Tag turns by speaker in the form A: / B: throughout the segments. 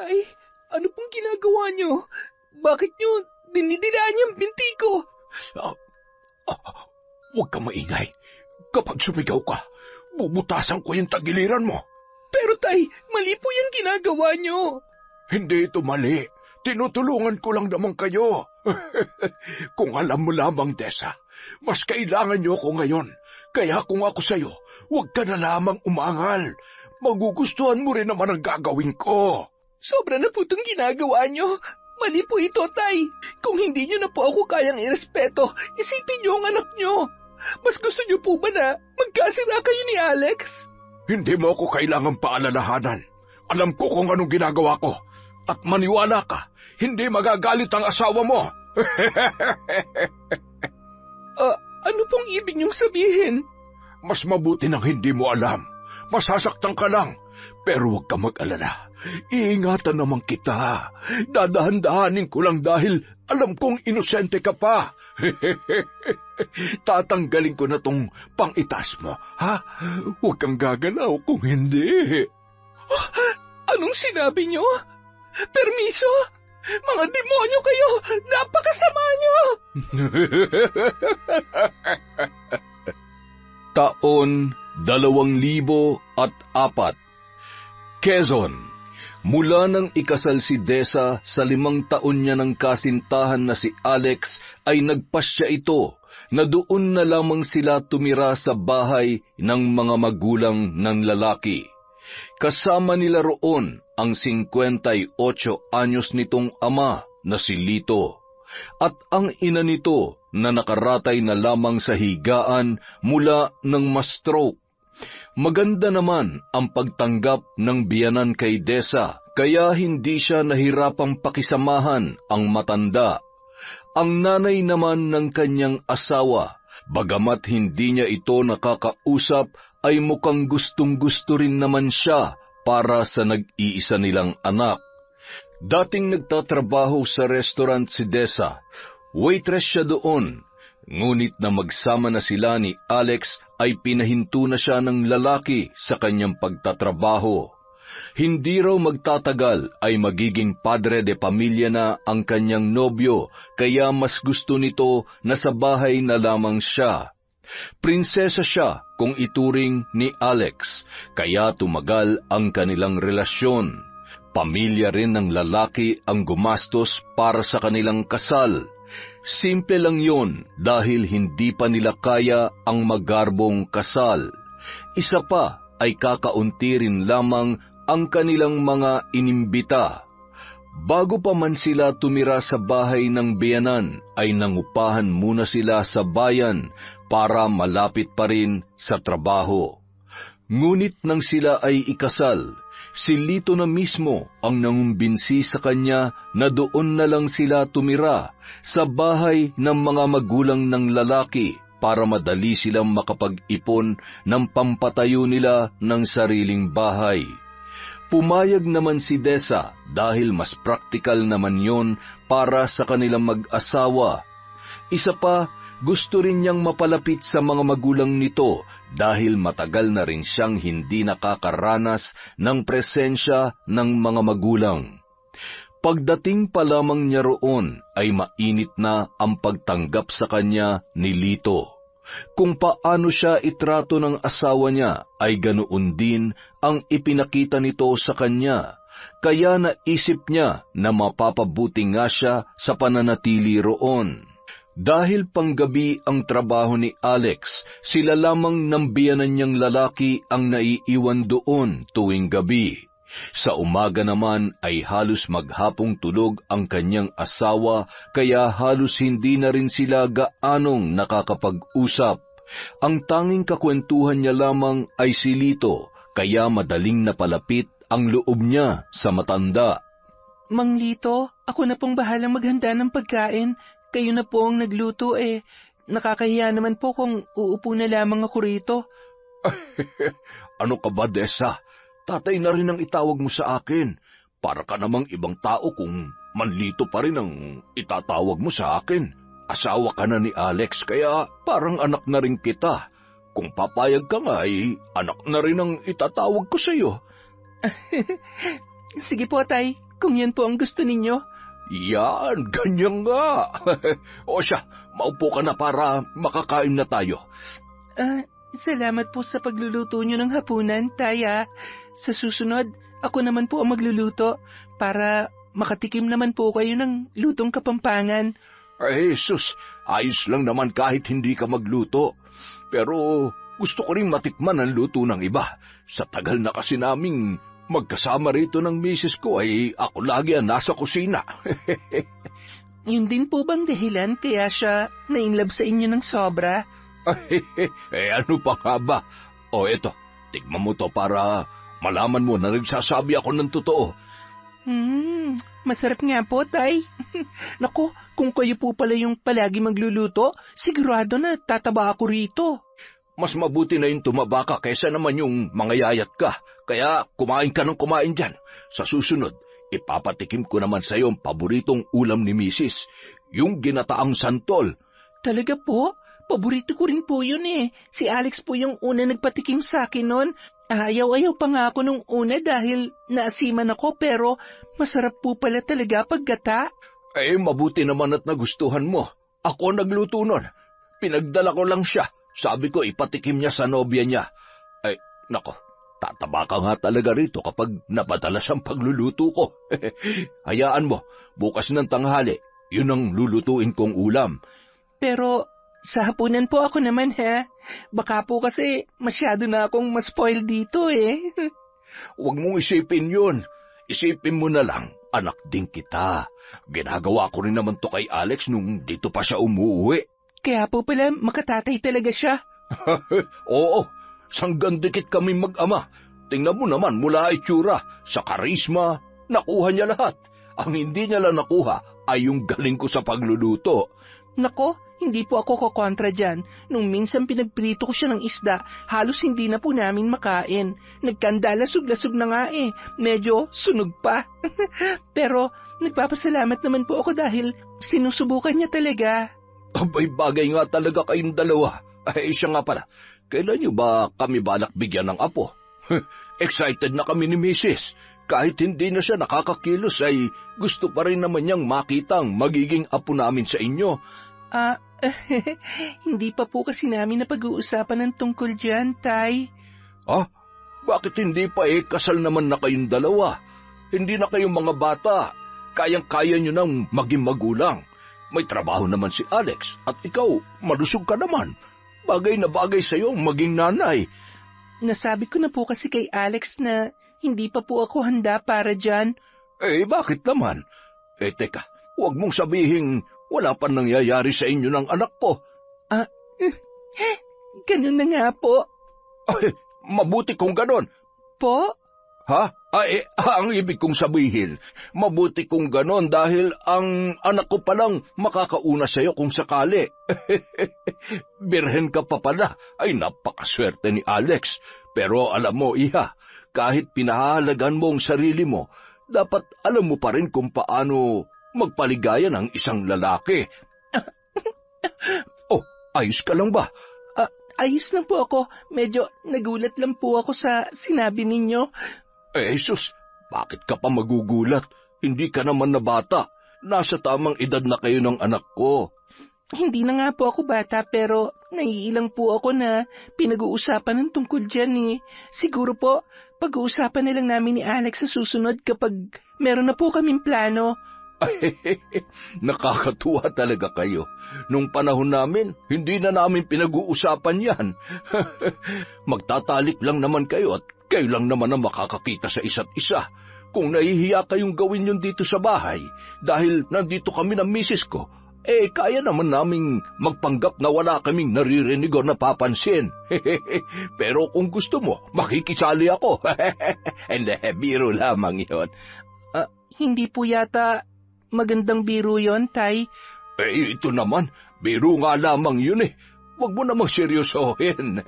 A: Tay, ano pong ginagawa niyo? Bakit niyo dinidilaan yung binti ko?
B: Ah, Huwag kang maingay. Kapag sumigaw ka, bubutasan ko yung tagiliran mo.
A: Pero Tay, mali po yung ginagawa niyo.
B: Hindi ito mali. Tinutulungan ko lang naman kayo. Kung alam mo lamang, Desa, mas kailangan niyo ako ngayon. Kaya kung ako sa'yo, huwag ka na lamang umangal. Magugustuhan mo rin naman ang gagawin ko.
A: Sobra na po itong ginagawa niyo. Mali po ito, Tay. Kung hindi niyo na po ako kayang irespeto, isipin niyo ang anak niyo. Mas gusto niyo po ba na magkasira kayo ni Alex?
B: Hindi mo ako kailangang paalalahanan. Alam ko kung anong ginagawa ko. At maniwala ka, hindi magagalit ang asawa mo.
A: Ano pong ibig niyong sabihin?
B: Mas mabuti nang hindi mo alam. Masasaktan ka lang. Pero huwag ka mag-alala. Iingatan naman kita. Dadahan-dahanin ko lang dahil alam kong inosente ka pa. Tatanggalin ko na tong pang-itas mo, ha? Huwag kang gagalaw kung hindi.
A: Anong sinabi niyo? Permiso? Mga demonyo kayo! Napakasama niyo!
C: Taon 2004. Quezon. Mula nang ikasal si Desa sa 5 taon niya ng kasintahan na si Alex, ay nagpasya ito na doon na lamang sila tumira sa bahay ng mga magulang ng lalaki. Kasama nila roon ang 58 anyos nitong ama na si Lito, at ang ina nito na nakaratay na lamang sa higaan mula ng ma-stroke. Maganda naman ang pagtanggap ng biyanan kay Desa, kaya hindi siya nahirapang pakisamahan ang matanda. Ang nanay naman ng kanyang asawa, bagamat hindi niya ito nakakausap, ay mukhang gustong-gusto rin naman siya para sa nag-iisa nilang anak. Dating nagtatrabaho sa restaurant si Desa, waitress siya doon. Ngunit na magsama na sila ni Alex ay pinahinto na siya ng lalaki sa kanyang pagtatrabaho. Hindi raw magtatagal ay magiging padre de pamilya na ang kanyang nobyo, kaya mas gusto nito na sa bahay na lamang siya. Prinsesa siya kung ituring ni Alex, kaya tumagal ang kanilang relasyon. Pamilya rin ng lalaki ang gumastos para sa kanilang kasal. Simple lang yon dahil hindi pa nila kaya ang magarbong kasal. Isa pa ay kakaunti rin lamang ang kanilang mga inimbita. Bago pa man sila tumira sa bahay ng biyanan, ay nangupahan muna sila sa bayan para malapit pa rin sa trabaho. Ngunit nang sila ay ikasal, si Lito na mismo ang nangumbinsi sa kanya na doon na lang sila tumira sa bahay ng mga magulang ng lalaki para madali silang makapag-ipon ng pampatayo nila ng sariling bahay. Pumayag naman si Desa dahil mas praktikal naman yon para sa kanilang mag-asawa. Isa pa, gusto rin niyang mapalapit sa mga magulang nito dahil matagal na rin siyang hindi nakakaranas ng presensya ng mga magulang. Pagdating pa lamang niya roon ay mainit na ang pagtanggap sa kanya ni Lito. Kung paano siya itrato ng asawa niya ay ganoon din ang ipinakita nito sa kanya, kaya naisip niya na mapapabuti nga siya sa pananatili roon. Dahil panggabi ang trabaho ni Alex, sila lamang ng biyanan niyang lalaki ang naiiwan doon tuwing gabi. Sa umaga naman ay halos maghapong tulog ang kanyang asawa, kaya halos hindi na rin sila gaanong nakakapag-usap. Ang tanging kakwentuhan niya lamang ay si Lito, kaya madaling napalapit ang loob niya sa matanda.
A: Mang Lito, ako na pong bahalang maghanda ng pagkain. Kayo na po ang nagluto nakakahiya naman po kung uupo na lamang ako rito.
B: Ano ka ba, Desa? Tatay na rin ang itawag mo sa akin. Para ka namang ibang tao kung Manlito pa rin ang itatawag mo sa akin. Asawa ka na ni Alex, kaya parang anak na rin kita. Kung papayag ka nga, ay anak na rin ang itatawag ko sa iyo.
A: Sige po, Tay. kung yan po ang gusto ninyo.
B: Yan, ganyan nga. O siya, maupo ka na para makakain na tayo.
A: Salamat po sa pagluluto nyo ng hapunan, Tay. Sa susunod, ako naman po ang magluluto para makatikim naman po kayo ng lutong Kapampangan.
B: Ay, Jesus, ayos lang naman kahit hindi ka magluto. Pero gusto ko rin matikman ang luto ng iba. Sa tagal na kasi naming magkasama rito ng misis ko ay ako lagi ang nasa kusina.
A: Yun din po bang dahilan kaya siya na-inlove sa inyo ng sobra?
B: Ano pa nga ba? O eto, tigman mo to para malaman mo na nagsasabi ako ng totoo.
A: Masarap nga po, Tay. Naku, kung kayo po pala yung palagi magluluto, sigurado na tataba ako rito.
B: Mas mabuti na yung tumaba ka kaysa naman yung mangayayat ka. Kaya kumain ka ng kumain dyan. Sa susunod, ipapatikim ko naman sa iyo ang paboritong ulam ni Mrs., yung ginataang santol.
A: Talaga po? Paborito ko rin po yun eh. Si Alex po yung una nagpatikim sa akin nun. Ayaw-ayaw pa nga ako nung una dahil naasiman ako pero masarap po pala talaga paggata.
B: Mabuti naman at nagustuhan mo. Ako nagluto nun. Pinagdala ko lang siya. Sabi ko ipatikim niya sa nobya niya. Nako, tataba ka nga talaga rito kapag napadalas ang pagluluto ko. Hayaan mo, bukas ng tanghali, yun ang lulutuin kong ulam.
A: Pero sa hapunan po ako naman ha. Baka po kasi masyado na akong ma-spoil dito eh.
B: Huwag mong isipin yun. Isipin mo na lang, anak din kita. Ginagawa ko rin naman to kay Alex nung dito pa siya umuwi.
A: Kaya po pala makatatay talaga siya.
B: Oo, sanggandikit kami mag-ama. Tingnan mo naman mula itsura, sa karisma, nakuha niya lahat. Ang hindi niya lang nakuha ay yung galing ko sa pagluluto.
A: Nako, hindi po ako kokontra dyan. Nung minsan pinagprito ko siya ng isda, halos hindi na po namin makain. Nagkanda-lasog-lasog na nga eh. Medyo sunog pa. Pero nagpapasalamat naman po ako dahil sinusubukan niya talaga.
B: Abay, bagay nga talaga kayong dalawa. Siya nga pala, kailan niyo ba kami balak bigyan ng apo? Excited na kami ni Mrs. Kahit hindi na siya nakakakilos ay gusto pa rin naman niyang makitang magiging apo namin sa inyo.
A: Hindi pa po kasi namin napag-uusapan ng tungkol dyan, Tay.
B: Bakit hindi pa kasal naman na kayong dalawa? Hindi na kayong mga bata. Kayang-kaya niyo nang maging magulang. May trabaho naman si Alex at ikaw, malusog ka naman. Bagay na bagay sa iyo maging nanay.
A: Nasabi ko na po kasi kay Alex na hindi pa po ako handa para dyan.
B: Bakit naman? Teka, huwag mong sabihin wala pa nangyayari sa inyo ng anak ko.
A: Ganun na nga po.
B: Mabuti kung ganon.
A: Po?
B: Ang ibig kong sabihin, mabuti kung ganon dahil ang anak ko palang makakauna sa'yo kung sakali. Birhen ka pa pala, ay napakaswerte ni Alex. Pero alam mo, Iha, kahit pinahahalagan mo ang sarili mo, dapat alam mo pa rin kung paano magpaligaya ng isang lalaki. Ayos ka lang ba?
A: Ayos lang po ako. Medyo nagulat lang po ako sa sinabi ninyo.
B: Jesus, bakit ka pa magugulat? Hindi ka naman na bata. Nasa tamang edad na kayo ng anak ko.
A: Hindi na nga po ako bata pero naiilang po ako na pinag-uusapan ng tungkol dyan eh. Siguro po, pag-uusapan na lang namin ni Alex sa susunod kapag meron na po kaming plano.
B: Nakakatuwa talaga kayo. Nung panahon namin, hindi na namin pinag-uusapan yan. Magtatalik lang naman kayo at kayo lang naman ang makakakita sa isa't isa. Kung nahihiya kayong gawin yun dito sa bahay, dahil nandito kami ng misis ko, kaya naman naming magpanggap na wala kaming naririnig o napapansin. Pero kung gusto mo, makikisali ako. Biro lamang yun.
A: Hindi po yata magandang biro yon, Tay.
B: Ito naman, biro nga lamang yun eh. Huwag mo namang seryosohin.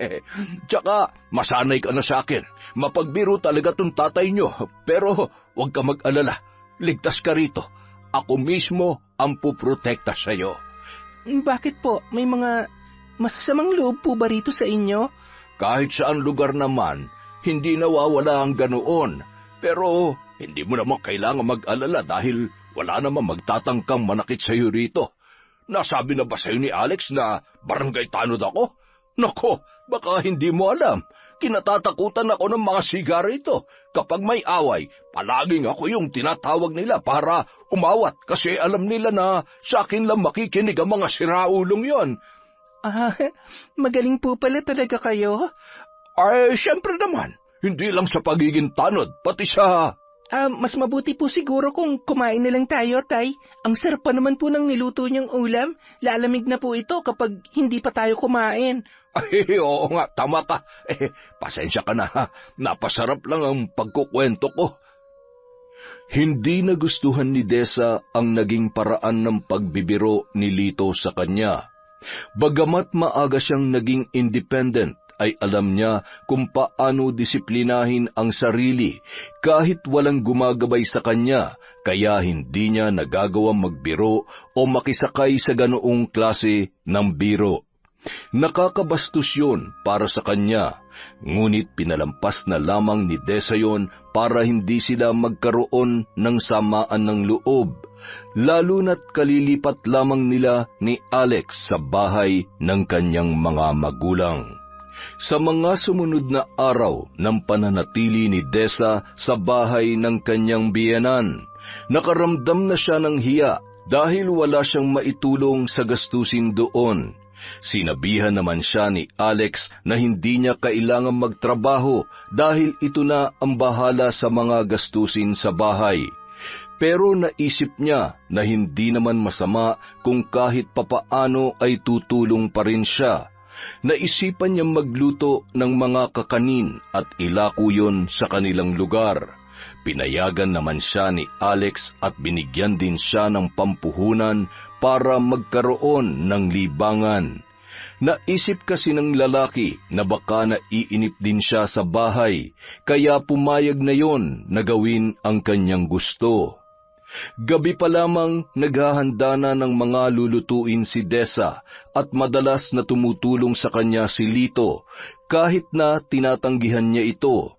B: Tsaka, masanay ka na sa akin. Mapagbiro talaga tong tatay nyo. Pero, huwag ka mag-alala. Ligtas ka rito. Ako mismo ang puprotekta sa'yo.
A: Bakit po? May mga masasamang loob po ba rito sa inyo?
B: Kahit saan lugar naman, hindi nawawala ang ganoon. Pero hindi mo naman kailangan mag-alala dahil wala naman magtatangkang manakit sa iyo rito. Nasabi na ba sa'yo ni Alex na barangay tanod ako? Nako, baka hindi mo alam. Kinatatakutan ako ng mga siga rito. Kapag may away, palaging ako yung tinatawag nila para umawat kasi alam nila na sa akin lang makikinig ang mga siraulong yon.
A: Magaling po pala talaga kayo.
B: Ay, syempre naman. Hindi lang sa pagiging tanod, pati sa...
A: Mas mabuti po siguro kung kumain na lang tayo, Tay. Ang sarap pa naman po ng niluto niyang ulam. Lalamig na po ito kapag hindi pa tayo kumain.
B: Ay, oo nga, tama ka. Pasensya ka na ha. Napasarap lang ang pagkukwento ko.
C: Hindi nagustuhan ni Desa ang naging paraan ng pagbibiro ni Lito sa kanya. Bagamat maaga siyang naging independent, ay alam niya kung paano disiplinahin ang sarili kahit walang gumagabay sa kanya, kaya hindi niya nagagawang magbiro o makisakay sa ganoong klase ng biro. Nakakabastos yun para sa kanya, ngunit pinalampas na lamang ni Desa yon para hindi sila magkaroon ng samaan ng loob, lalo na't kalilipat lamang nila ni Alex sa bahay ng kanyang mga magulang. Sa mga sumunod na araw ng pananatili ni Desa sa bahay ng kanyang biyenan, nakaramdam na siya ng hiya dahil wala siyang maitulong sa gastusin doon. Sinabihan naman siya ni Alex na hindi niya kailangang magtrabaho dahil ito na ang bahala sa mga gastusin sa bahay. Pero naisip niya na hindi naman masama kung kahit papaano ay tutulong pa rin siya. Naisipan niyang magluto ng mga kakanin at ilako yon sa kanilang lugar. Pinayagan naman siya ni Alex at binigyan din siya ng pampuhunan para magkaroon ng libangan. Naisip kasi ng lalaki na baka naiinip din siya sa bahay, kaya pumayag na yon na gawin ang kanyang gusto. Gabi pa lamang naghahanda na ng mga lulutuin si Desa at madalas na tumutulong sa kanya si Lito kahit na tinatanggihan niya ito.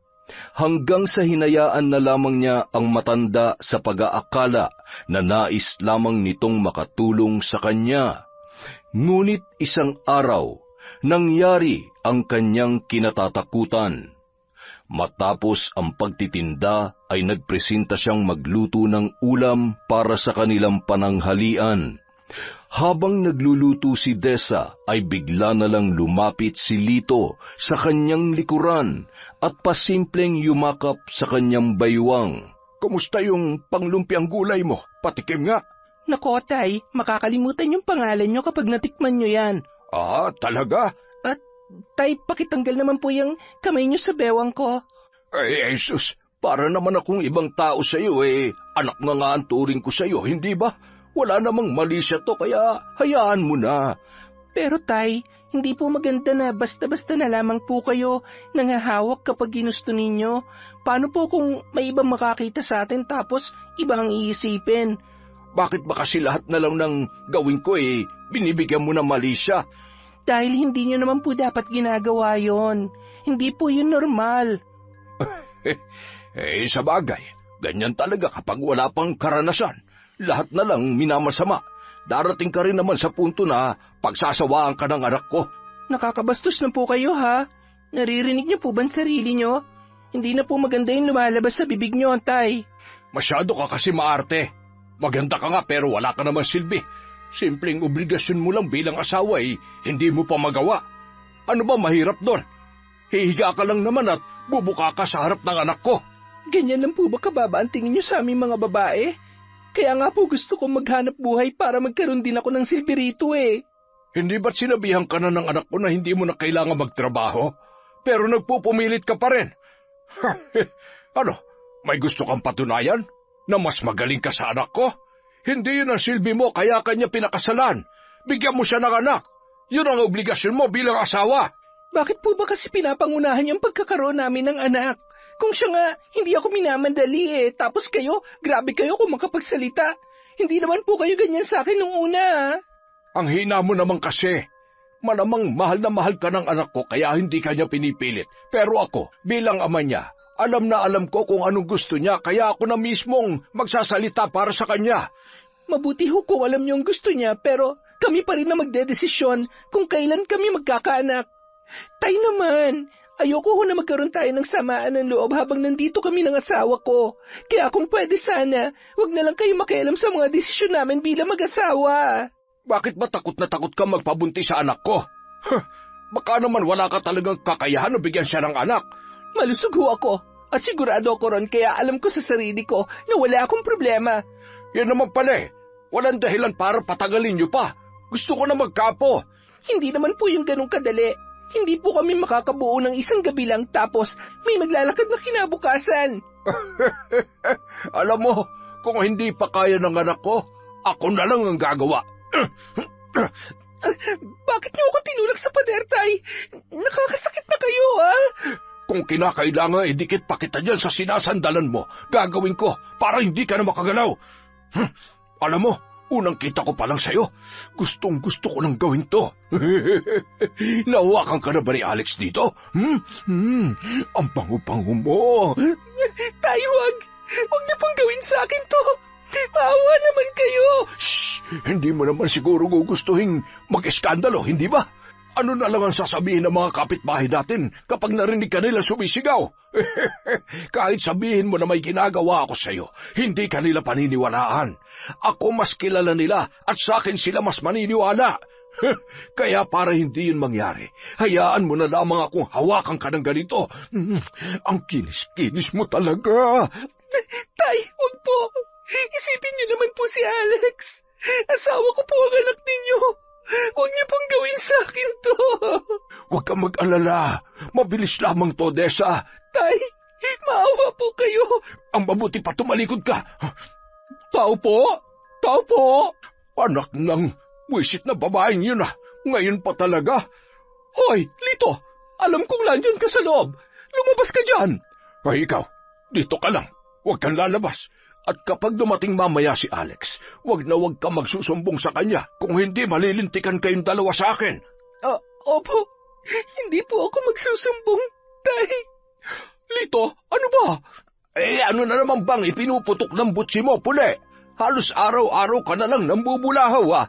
C: Hanggang sa hinayaan na lamang niya ang matanda sa pag-aakala na nais lamang nitong makatulong sa kanya. Ngunit isang araw, nangyari ang kanyang kinatatakutan. Matapos ang pagtitinda ay nagpresenta siyang magluto ng ulam para sa kanilang pananghalian. Habang nagluluto si Desa ay bigla na lang lumapit si Lito sa kanyang likuran at pasimpleng yumakap sa kanyang baywang.
B: Kumusta yung panglumpiang gulay mo? Patikim nga.
A: Nako, Tay, makakalimutan yung pangalan nyo kapag natikman nyo yan.
B: Talaga?
A: Tay, pakitanggal naman po yung kamay niyo sa bewang ko.
B: Ay, Jesus, para naman akong ibang tao sa iyo anak na nga ang turing ko sa iyo, hindi ba? Wala namang mali siya to, kaya hayaan mo na.
A: Pero Tay, hindi po maganda na basta-basta na lamang po kayo nangahawak kapag ginusto ninyo. Paano po kung may ibang makakita sa atin tapos ibang iisipin?
B: Bakit ba kasi lahat na lang ng gawin ko binibigyan mo na mali siya?
A: Dahil hindi nyo naman po dapat ginagawa yon. Hindi po yun normal.
B: Sa bagay, ganyan talaga kapag wala pang karanasan. Lahat na lang minamasama. Darating ka rin naman sa punto na pagsasawaan ka ng anak ko.
A: Nakakabastos na po kayo, ha? Naririnig niyo po ba ang sarili nyo? Hindi na po maganda yung lumalabas sa bibig nyo, Tay.
B: Masyado ka kasi maarte. Maganda ka nga pero wala ka naman silbi. Simpleng obligasyon mo lang bilang asawa hindi mo pa magawa. Ano ba mahirap doon? Hihiga ka lang naman at bubuka ka sa harap ng anak ko.
A: Ganyan lang po ba kababa ang tingin nyo sa aming mga babae? Kaya nga po gusto kong maghanap buhay para magkaroon din ako ng silbi rito
B: Hindi ba't sinabihan ka na ng anak ko na hindi mo na kailangan magtrabaho? Pero nagpupumilit ka pa rin. Ano, may gusto kang patunayan? Na mas magaling ka sa anak ko? Hindi yun ang silbi mo, kaya kanya pinakasalan. Bigyan mo siya ng anak. Yun ang obligasyon mo bilang asawa.
A: Bakit po ba kasi pinapangunahan yung pagkakaroon namin ng anak? Kung siya nga, hindi ako minamadali Tapos kayo, grabe kayo kung makapagsalita. Hindi naman po kayo ganyan sa akin nung una.
B: Ang hina mo naman kasi. Malamang mahal na mahal ka ng anak ko kaya hindi kanya pinipilit. Pero ako, bilang ama niya, Alam na alam ko kung anong gusto niya, kaya ako na mismong magsasalita para sa kanya.
A: Mabuti ho kung alam niyo ang gusto niya, pero kami pa rin na magdedesisyon kung kailan kami magkakaanak. Tay naman, ayoko ho na magkaroon tayo ng samaan ng loob habang nandito kami ng asawa ko. Kaya kung pwede sana, wag na lang kayo makialam sa mga desisyon namin bilang mag-asawa.
B: Bakit ba takot na takot ka magpabuntis sa anak ko? Baka naman wala ka talagang kakayahan na bigyan siya ng anak.
A: Malusog ho ako, at sigurado ako ron, kaya alam ko sa sarili ko na wala akong problema.
B: Yan naman pala eh. Walang dahilan para patagalin niyo pa. Gusto ko na magkapo.
A: Hindi naman po yung ganong kadali. Hindi po kami makakabuo ng isang gabi lang tapos may maglalakad na kinabukasan.
B: Alam mo, kung hindi pa kaya ng anak ko, ako na lang ang gagawa.
A: Bakit niyo ako tinulak sa pader, Tay? Nakakasakit na kayo, ah?
B: Kung kinakailangan, idikit pa kita dyan sa sinasandalan mo. Gagawin ko para hindi ka na makagalaw. Alam mo, unang kita ko pa lang sa'yo. Gustong gusto ko nang gawin to. Nahawakan ka na ba ni Alex dito? Ang bango-bango mo.
A: Tay, wag. Wag niyo pang gawin sa akin to. Maawa naman kayo.
B: Shh! Hindi mo naman siguro gugustuhin mag-eskandalo, hindi ba? Ano na lang ang sasabihin ng mga kapitbahay natin kapag narinig ka nila sumisigaw? Kahit sabihin mo na may ginagawa ako sa'yo, hindi ka nila paniniwalaan. Ako mas kilala nila at sa akin sila mas maniniwala. Kaya para hindi yun mangyari, hayaan mo na lamang akong hawakan ka ng ganito. Ang kinis-kinis mo talaga.
A: Tay, wag po. Isipin niyo naman po si Alex. Asawa ko po ang anak ninyo. Huwag niyo pong gawin sa akin to.
B: Huwag kang mag-alala. Mabilis lamang to, Desa.
A: Tay, maawa po kayo.
B: Ang mabuti pa tumalikod ka.
A: Tao po? Tao po?
B: Anak ng wisit na babaeng yun ah. Ngayon pa talaga.
A: Hoy, Lito, alam kong nandyan ka sa loob. Lumabas ka dyan.
B: Ay, ikaw, dito ka lang. Huwag kang lalabas. At kapag dumating mamaya si Alex, wag na wag ka magsusumbong sa kanya. Kung hindi, malilintikan kayong dalawa sa akin.
A: Opo, hindi po ako magsusumbong, Tay.
B: Lito, ano ba? Ano na naman bang ipinuputok ng butsi mo, Pule? Halos araw-araw ka na lang nambubulahaw, ah.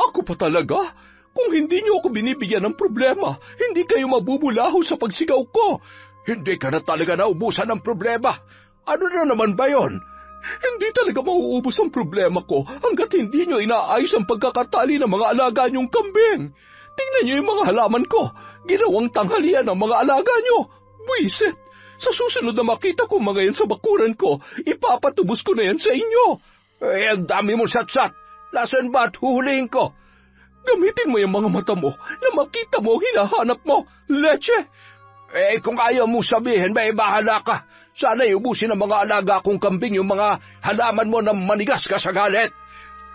A: Ako pa talaga? Kung hindi niyo ako binibigyan ng problema, hindi kayo mabubulahaw sa pagsigaw ko.
B: Hindi ka na talaga naubusan ng problema. Ano na naman ba yon?
A: Hindi talaga mauubos ang problema ko hanggat hindi nyo inaayos ang pagkakatali ng mga alaga nyong kambing. Tingnan nyo yung mga halaman ko. Ginawang tanghalian ng mga alaga nyo. Buisit! Sa susunod na makita ko mga yan sa bakuran ko, ipapatubos ko na yan sa inyo.
B: Ang dami mo satsat. Nasaan ba at huhulihin ko?
A: Gamitin mo yung mga mata mo na makita mo hinahanap mo. Leche!
B: Kung ayaw mo sabihin, may bahala ka. Sana iubusin ng mga alaga kong kambing yung mga halaman mo na manigas ka sa galit.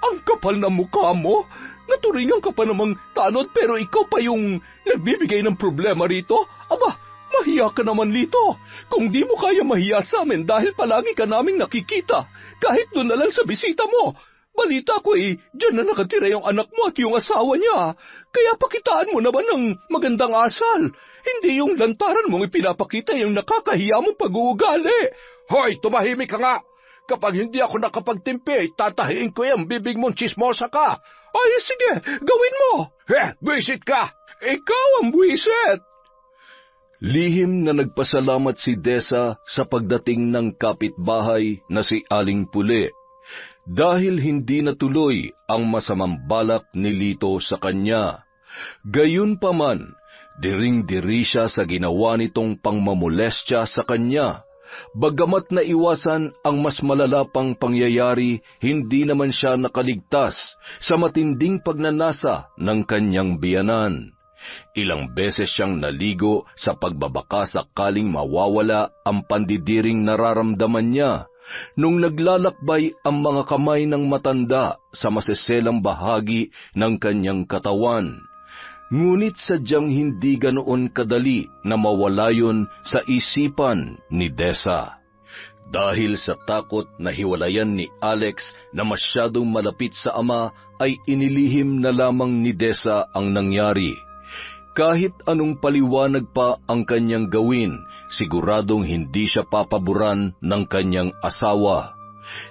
A: Ang kapal na mukha mo. Naturingan ka pa namang tanod pero ikaw pa yung nagbibigay ng problema rito. Aba, mahiya ka naman, Lito. Kung di mo kaya mahiya sa amin dahil palagi ka naming nakikita, kahit doon na lang sa bisita mo. Balita ko dyan na nakatira yung anak mo at yung asawa niya. Kaya pakitaan mo naman ng magandang asal. Hindi yung lantaran mong ipinapakita yung nakakahiya mong pag-uugali.
B: Hoy, tumahimik ka nga! Kapag hindi ako nakapagtimpi, tatahiin ko yung bibig mong chismosa ka.
A: Ay, sige, gawin mo!
B: Buisit ka!
A: Ikaw ang buisit!
C: Lihim na nagpasalamat si Desa sa pagdating ng kapitbahay na si Aling Pule, dahil hindi natuloy ang masamang balak ni Lito sa kanya. Gayunpaman, diring-diri siya sa ginawa nitong pangmamolestya sa kanya. Bagamat naiwasan ang mas malala pang pangyayari, hindi naman siya nakaligtas sa matinding pagnanasa ng kanyang biyanan. Ilang beses siyang naligo sa pagbabaka sakaling mawawala ang pandidiring nararamdaman niya nung naglalakbay ang mga kamay ng matanda sa maseselang bahagi ng kanyang katawan. Ngunit sadyang hindi ganoon kadali na mawala yun sa isipan ni Desa. Dahil sa takot na hiwalayan ni Alex na masyadong malapit sa ama, ay inilihim na lamang ni Desa ang nangyari. Kahit anong paliwanag pa ang kanyang gawin, siguradong hindi siya papaboran ng kanyang asawa.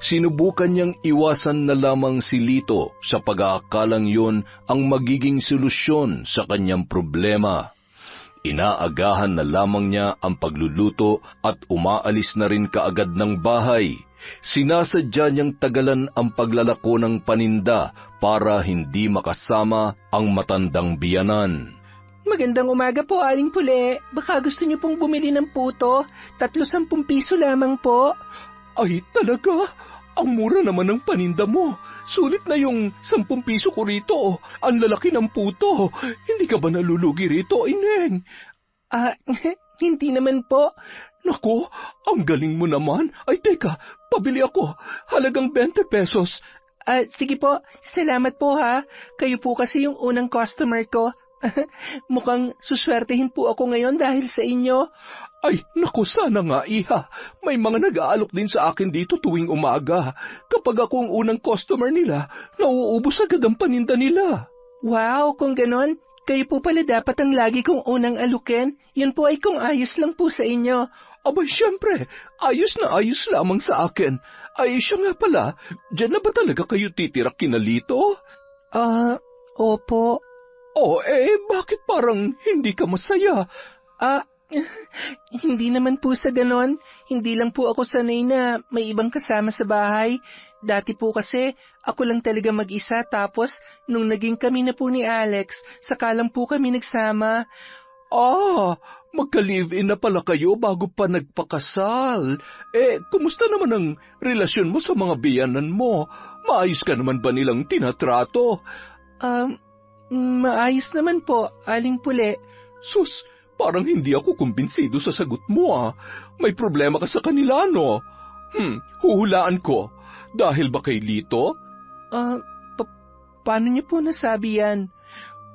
C: Sinubukan niyang iwasan na lamang si Lito sa pag-aakalang yun ang magiging solusyon sa kanyang problema. Inaagahan na lamang niya ang pagluluto at umaalis na rin kaagad ng bahay. Sinasadya niyang tagalan ang paglalako ng paninda para hindi makasama ang matandang biyanan.
A: Magandang umaga po, Aling Pule. Baka gusto niyo pong bumili ng puto. 30 piso lamang po.
B: Ay, talaga? Ang mura naman ng paninda mo. Sulit na yung 10 piso ko rito. Ang lalaki ng puto. Hindi ka ba nalulugi rito, Ineng?
A: Hindi naman po.
B: Naku, ang galing mo naman. Ay, teka, pabili ako. Halagang 20 pesos.
A: Sige po, salamat po ha. Kayo po kasi yung unang customer ko. Mukhang suswertehin po ako ngayon dahil sa inyo.
B: Ay, naku, sana nga, Iha. May mga nag-aalok din sa akin dito tuwing umaga. Kapag ako ang unang customer nila, nauubos agad ang paninda nila.
A: Wow, kung ganon, kayo po pala dapat ang lagi kong unang alukin. Yun po ay kung ayos lang po sa inyo.
B: Abay, syempre, ayos na ayos lamang sa akin. Ay, siya nga pala, dyan na ba talaga kayo titira kinalito?
A: Opo.
B: Bakit parang hindi ka masaya?
A: Hindi naman po sa ganon. Hindi lang po ako sanay na may ibang kasama sa bahay. Dati po kasi ako lang talaga mag-isa, tapos nung naging kami na po ni Alex, saka lang po kami nagsama.
B: Magka-live-in na pala kayo bago pa nagpakasal. Kumusta naman ang relasyon mo sa mga biyanan mo? Maayos ka naman ba nilang tinatrato?
A: Maayos naman po, Aling Pule.
B: Sus, parang hindi ako kumbinsido sa sagot mo. May problema ka sa kanila, no? Huhulaan ko. Dahil ba kay Lito?
A: Paano niyo po nasabi yan?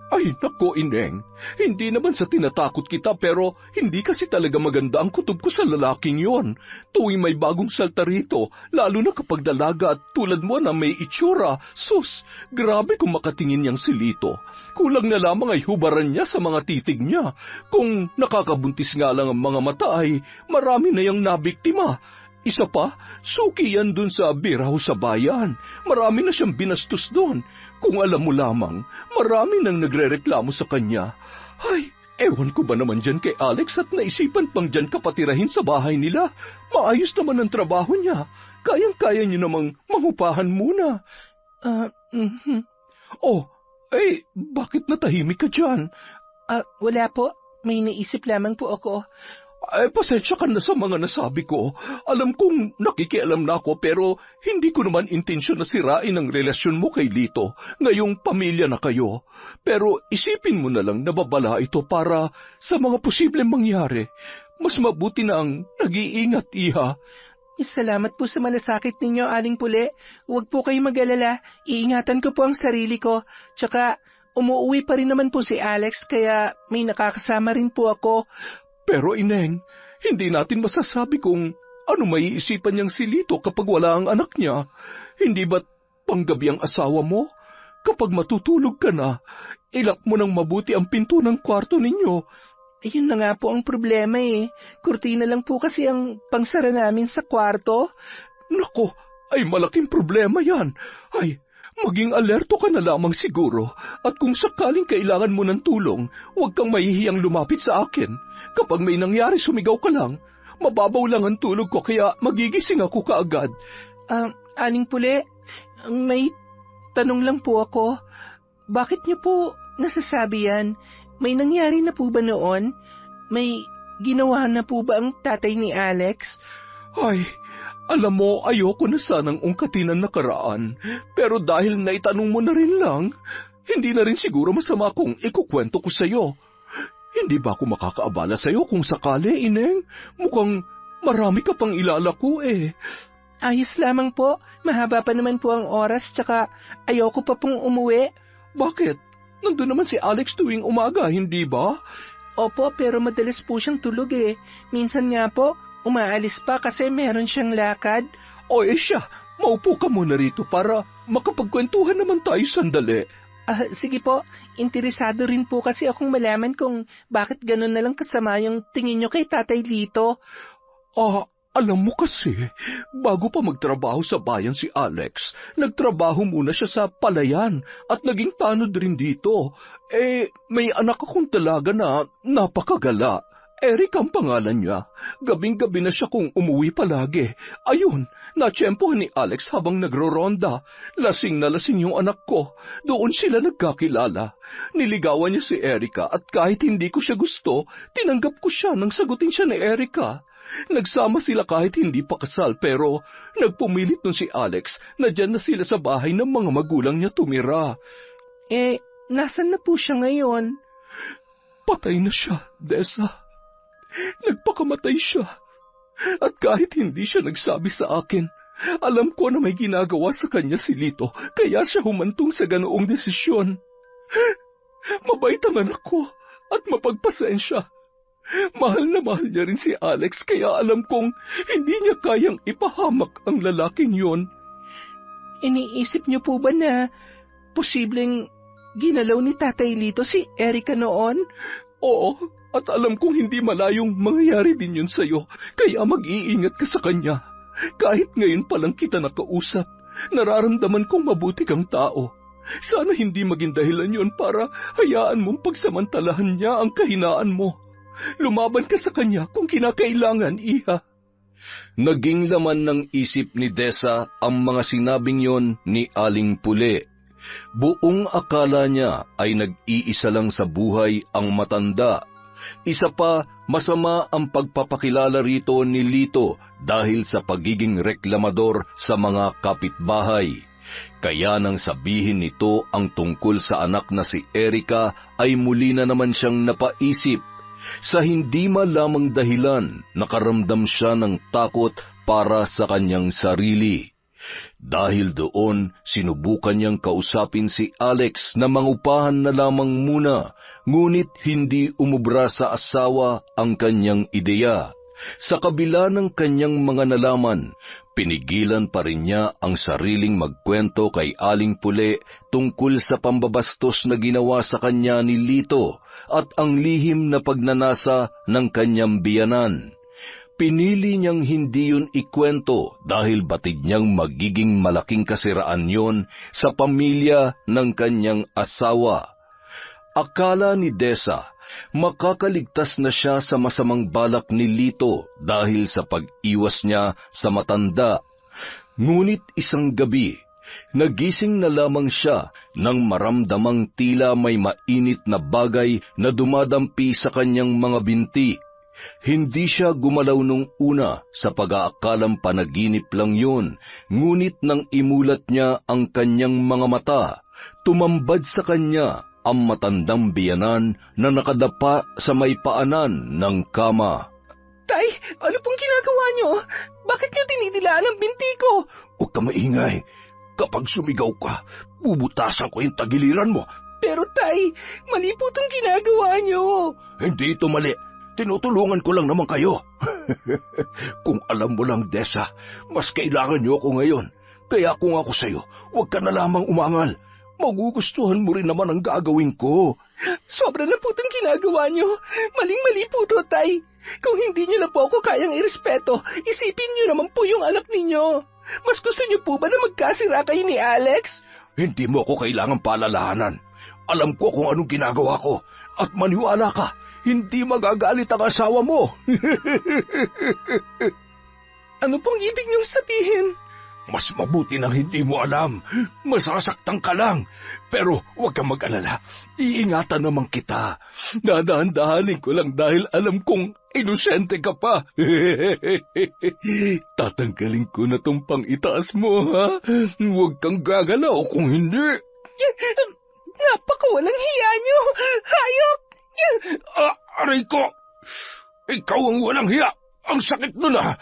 B: Ay, nako, Ineng. Hindi naman sa tinatakot kita, pero hindi kasi talaga maganda ang kutob ko sa lalaking yon. Tuwing may bagong salta rito, lalo na kapag dalaga at tulad mo na may itsura. Sus, grabe kung makatingin niyang si Lito. Kulang na lamang ay hubaran niya sa mga titig niya. Kung nakakabuntis nga lang ang mga mata ay marami na yang nabiktima. Isa pa, suki yan dun sa biraho sa bayan. Marami na siyang binastos doon. Kung alam mo lamang, marami nang nagrereklamo sa kanya. Ay, ewan ko ba naman dyan kay Alex at naisipan pang dyan kapatirahin sa bahay nila. Maayos naman ang trabaho niya. Kayang-kaya niyo namang mangupahan muna. Bakit natahimik ka dyan?
A: Wala po. May naisip lamang po ako.
B: Pasensya ka na sa mga nasabi ko. Alam kong nakikialam na ako pero hindi ko naman intensyon na sirain ang relasyon mo kay Lito. Ngayong pamilya na kayo. Pero isipin mo na lang na babala ito para sa mga posibleng mangyari. Mas mabuti na ang nag-iingat, Iha.
A: Salamat po sa malasakit ninyo, Aling Pule. Huwag po kayo mag-alala. Iingatan ko po ang sarili ko. Tsaka umuwi pa rin naman po si Alex kaya may nakakasama rin po ako.
B: Pero Ineng, hindi natin masasabi kung ano maiisipan niyang si Lito kapag wala ang anak niya. Hindi ba't panggabi ang asawa mo? Kapag matutulog ka na, ilak mo ng mabuti ang pinto ng kwarto ninyo.
A: Ayun na nga po ang problema eh. Kurtina lang po kasi ang pangsara namin sa kwarto.
B: Nako, ay malaking problema yan. Ay, maging alerto ka na lamang siguro. At kung sakaling kailangan mo ng tulong, huwag kang mahihiyang lumapit sa akin. Kapag may nangyari, sumigaw ka lang. Mababaw lang ang tulog ko kaya magigising ako kaagad.
A: Aling Pule, may tanong lang po ako. Bakit niyo po nasasabi yan? May nangyari na po ba noon? May ginawa na po ba ang tatay ni Alex?
B: Ay, alam mo, ayoko na sanang ungkatin ang nakaraan. Pero dahil naitanong mo na rin lang, hindi na rin siguro masama kung ikukwento ko sa'yo. Hindi ba ako makakaabala sa'yo kung sakali, Ineng? Mukhang marami ka pang ilalako eh.
A: Ayos lamang po. Mahaba pa naman po ang oras, tsaka ayoko pa pong umuwi.
B: Bakit? Nandun naman si Alex tuwing umaga, hindi ba?
A: Opo, pero madalas po siyang tulog eh. Minsan nga po, umaalis pa kasi meron siyang lakad.
B: Siya, maupo ka muna rito para makapagkwentuhan naman tayo sandali.
A: Sige po, interesado rin po kasi akong malaman kung bakit ganun na lang kasama yung tingin nyo kay Tatay Lito.
B: Alam mo kasi, bago pa magtrabaho sa bayan si Alex, nagtrabaho muna siya sa palayan at naging tanod rin dito. May anak akong dalaga na napakagala. Eric ang pangalan niya. Gabing-gabi na siya kung umuwi palagi. Ayun, natsyempohan ni Alex habang nagro-ronda. Lasing na lasing yung anak ko. Doon sila nagkakilala. Niligawan niya si Erica at kahit hindi ko siya gusto, tinanggap ko siya nang sagutin siya ni Erica. Nagsama sila kahit hindi pa kasal pero nagpumilit nun si Alex na dyan na sila sa bahay ng mga magulang niya tumira.
A: Nasan na po siya ngayon?
B: Patay na siya, Desa. Nagpakamatay siya. At kahit hindi siya nagsabi sa akin, alam ko na may ginagawa sa kanya si Lito, kaya siya humantong sa ganoong desisyon. Mabait ang anak ko at mapagpasensya. Mahal na mahal niya rin si Alex, kaya alam kong hindi niya kayang ipahamak ang lalaking yon.
A: Iniisip niyo po ba na posibleng ginalaw ni Tatay Lito si Erica noon?
B: Oo, at alam kong hindi malayong mangyayari din yun sa'yo, kaya mag-iingat ka sa kanya. Kahit ngayon palang kita nakausap, nararamdaman kong mabuti kang tao. Sana hindi maging dahilan yun para hayaan mong pagsamantalahan niya ang kahinaan mo. Lumaban ka sa kanya kung kinakailangan, iha.
C: Naging laman ng isip ni Desa ang mga sinabing yon ni Aling Pule. Buong akala niya ay nag-iisa lang sa buhay ang matanda. Isa pa, masama ang pagpapakilala rito ni Lito dahil sa pagiging reklamador sa mga kapitbahay. Kaya nang sabihin nito ang tungkol sa anak na si Erica ay muli na naman siyang napaisip. Sa hindi malamang dahilan, nakaramdam siya ng takot para sa kanyang sarili. Dahil doon, sinubukan niyang kausapin si Alex na mangupahan na lamang muna, ngunit hindi umubra sa asawa ang kanyang ideya. Sa kabila ng kanyang mga nalaman, pinigilan pa rin niya ang sariling magkwento kay Aling Pule tungkol sa pambabastos na ginawa sa kanya ni Lito at ang lihim na pagnanasa ng kanyang biyanan. Pinili niyang hindi yun ikwento dahil batid niyang magiging malaking kasiraan yun sa pamilya ng kanyang asawa. Akala ni Desa, makakaligtas na siya sa masamang balak ni Lito dahil sa pag-iwas niya sa matanda. Ngunit isang gabi, nagising na lamang siya nang maramdamang tila may mainit na bagay na dumadampi sa kanyang mga binti. Hindi siya gumalaw nung una sa pag-aakalang panaginip lang yun, ngunit nang imulat niya ang kanyang mga mata, tumambad sa kanya ang matandang biyanan na nakadapa sa may paanan ng kama.
A: Tay, ano pong ginagawa niyo? Bakit niyo tinidilaan ang binti ko?
B: Huwag ka maingay. Kapag sumigaw ka, bubutasan ko yung tagiliran mo.
A: Pero tay, mali po itong ginagawa niyo.
B: Hindi ito mali. Tinutulungan ko lang naman kayo. Kung alam mo lang, Desa, mas kailangan niyo ako ngayon. Kaya kung ako sa'yo, huwag ka na lamang umangal. Magugustuhan mo rin naman ang gagawin ko.
A: Sobra na po itong ginagawa niyo. Maling-mali po ito, tay. Kung hindi niyo na po ako kayang irespeto, isipin niyo naman po yung anak ninyo. Mas gusto niyo po ba na magkasira kayo ni Alex?
B: Hindi mo ako kailangang palalahanan. Alam ko kung anong ginagawa ko. At maniwala ka, hindi magagalit ang asawa mo.
A: Ano pong ibig niyong sabihin?
B: Mas mabuti nang hindi mo alam. Masasaktan ka lang. Pero huwag kang mag-alala. Iingatan naman kita. Dadahan-dahanin ko lang dahil alam kong inosente ka pa. Tatanggalin ko na tong pang-itaas mo, ha? Huwag kang gagalaw kung hindi.
A: Napakawalang hiya niyo. Hayop!
B: Aray ko! Ikaw ang walang hiya! Ang sakit nun, ha!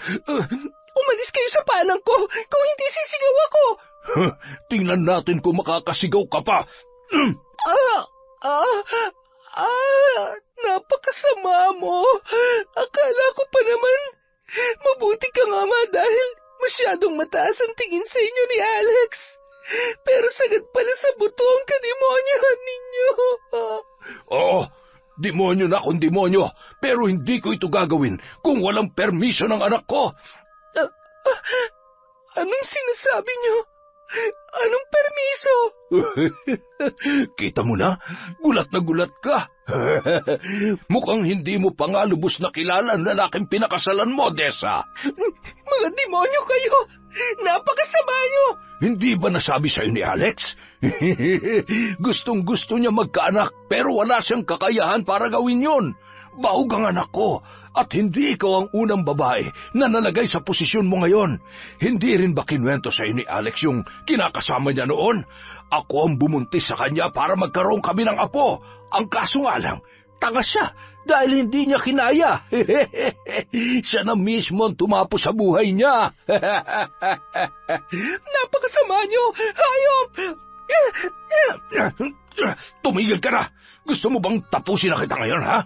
A: Umalis kayo sa panang ko kung hindi sisigaw ako.
B: Tingnan natin kung makakasigaw ka pa.
A: Napakasama mo. Akala ko pa naman mabuti ka nga dahil masyadong mataas ang tingin sa inyo ni Alex. Pero sagad pala sa buto ang kademonyohan ninyo.
B: Oo, demonyo na kung demonyo, pero hindi ko ito gagawin kung walang permiso ng anak ko.
A: Anong sinasabi niyo? Anong permiso?
B: Kita mo na gulat ka. Mukhang hindi mo pa nga lubos na kilala ang lalaking pinakasalan mo, Dessa.
A: Mga demonyo kayo! Napakasama niyo!
B: Hindi ba nasabi sa'yo ni Alex? Gustong-gusto niya magkaanak pero wala siyang kakayahan para gawin yon. Baog ang anak ko at hindi ikaw ang unang babae na nalagay sa posisyon mo ngayon. Hindi rin ba kinuwento sa'yo ni Alex yung kinakasama niya noon? Ako ang bumuntis sa kanya para magkaroon kami ng apo. Ang kaso nga lang, tanga siya dahil hindi niya kinaya. Siya na mismo ang tumapo sa buhay niya.
A: Napakasama niyo! Hayop!
B: Tumigil ka na! Gusto mo bang tapusin na kita ngayon, ha?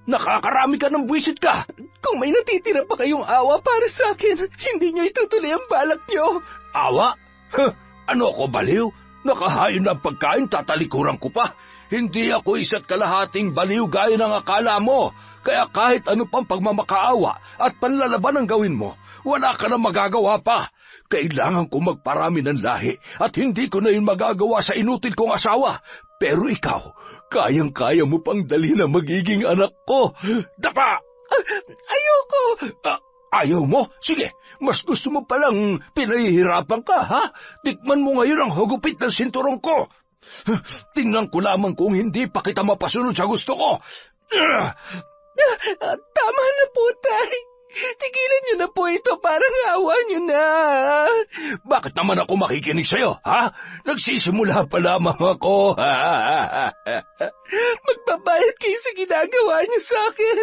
B: Nakakarami ka ng buwisit ka!
A: Kung may natitira pa kayong awa para sa akin, hindi niyo itutuloy ang balak niyo.
B: Awa? Ano ako, baliw? Nakahain na pagkain, tatalikuran ko pa. Hindi ako isa't kalahating baliw gaya ng akala mo. Kaya kahit ano pang pagmamakaawa at panlalaban ang gawin mo, wala ka na magagawa pa. Kailangan ko magparami ng lahi at hindi ko na yun magagawa sa inutil kong asawa. Pero ikaw, kayang-kaya mo pang dali na magiging anak ko. Dapa!
A: Ayoko!
B: Ayaw mo? Sige, mas gusto mo palang pinahihirapan ka, ha? Tikman mo ngayon ang hugupit ng sinturong ko. Tingnan ko lamang kung hindi pa kita mapasunod sa gusto ko.
A: Tama na po, Tay. Tigilan niyo na po ito, parang awa niyo na.
B: Bakit naman ako makikinig sa'yo, ha? Nagsisimula pa lamang ako.
A: Magbabayad kayo sa ginagawa niyo sa akin.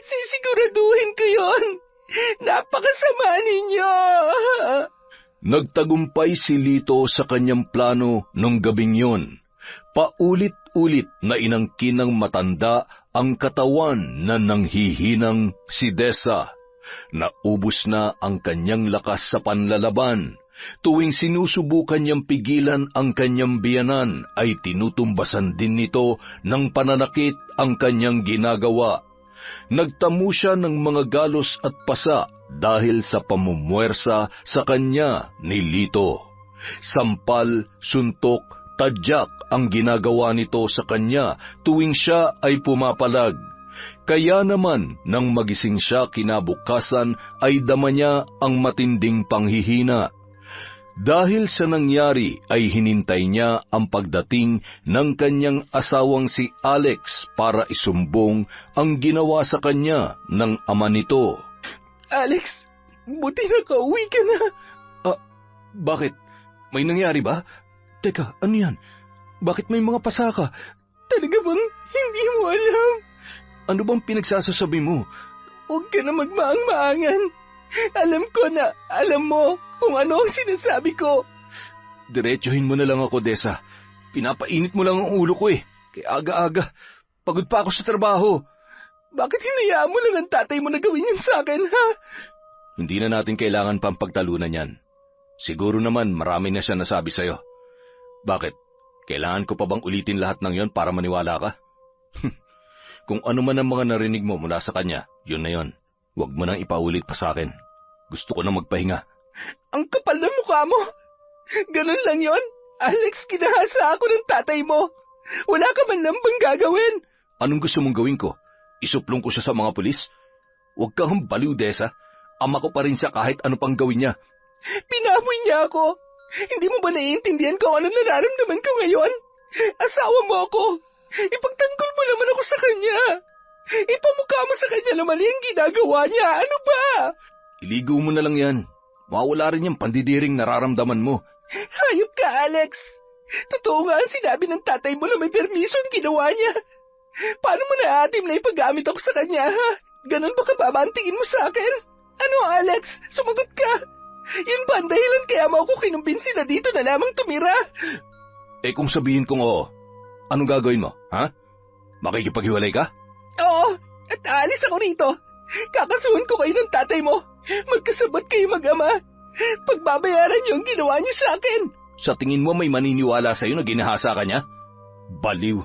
A: Sisiguraduhin ko yon. Napakasama ninyo.
C: Nagtagumpay si Lito sa kanyang plano nung gabing yun. Paulit-ulit na inangkin ng matanda ang katawan na nanghihinang si Dessa. Naubos na ang kanyang lakas sa panlalaban. Tuwing sinusubukan niyang pigilan ang kanyang biyanan, ay tinutumbasan din nito ng pananakit ang kanyang ginagawa. Nagtamo siya ng mga galos at pasa dahil sa pamumuwersa sa kanya ni Lito. Sampal, suntok, tadyak ang ginagawa nito sa kanya tuwing siya ay pumapalag. Kaya naman nang magising siya kinabukasan ay dama niya ang matinding panghihina. Dahil sa nangyari ay hinintay niya ang pagdating ng kanyang asawang si Alex para isumbong ang ginawa sa kanya ng ama nito.
A: Alex, buti na kauwi ka na.
C: Bakit? May nangyari ba? Teka, ano yan? Bakit may mga pasaka?
A: Talaga bang hindi mo alam?
C: Ano bang pinagsasasabi mo?
A: Huwag ka na magmaang-maangan. Alam ko na alam mo kung ano ang sinasabi ko.
C: Diretsuhin mo na lang ako, Dessa. Pinapainit mo lang ang ulo ko eh. Kaya aga-aga. Pagod pa ako sa trabaho.
A: Bakit hinayaan mo lang ang tatay mo na gawin yun sa akin, ha?
C: Hindi na natin kailangan pang pagtalunan yan. Siguro naman marami na siya nasabi sa'yo. Bakit? Kailangan ko pa bang ulitin lahat ng yon para maniwala ka? Kung ano man ang mga narinig mo mula sa kanya, yun na yon. Huwag mo nang ipaulit pa sa akin. Gusto ko na magpahinga.
A: Ang kapal ng mukha mo! Ganun lang yon? Alex, kinahasa ako ng tatay mo. Wala ka man lang bang gagawin?
C: Anong gusto mong gawin ko? Isuplong ko siya sa mga pulis? Huwag kang baliw, Dessa. Ama ko pa rin siya kahit ano pang gawin niya.
A: Pinamoy niya ako. Hindi mo ba naiintindihan kung ano nararamdaman ko ngayon? Asawa mo ako. Ipagtanggol mo naman ako sa kanya. Ipamukha mo sa kanya na mali ang ginagawa niya. Ano ba?
C: Iligo mo na lang yan. Mawala rin yung pandidiring nararamdaman mo.
A: Hayop ka, Alex. Totoo nga ang sinabi ng tatay mo na may permiso ang ginawa niya. Paano mo naatim na ipaggamit ako sa kanya, ha? Ganon ba kababantingin mo sa akin? Ano, Alex? Sumagot ka. Yun ba ang dahilan kaya mo ako kinumbinsi na dito na lamang tumira?
C: Eh kung sabihin kong oo, anong gagawin mo, ha? Makikipaghiwalay ka?
A: Oo, at aalis ako rito. Kakasuhan ko kayo ng tatay mo. Magkasabot kayo mag-ama. Pagbabayaran niyo ang ginawa niyo sa akin.
C: Sa tingin mo may maniniwala sa'yo na ginahasa ka niya? Baliw.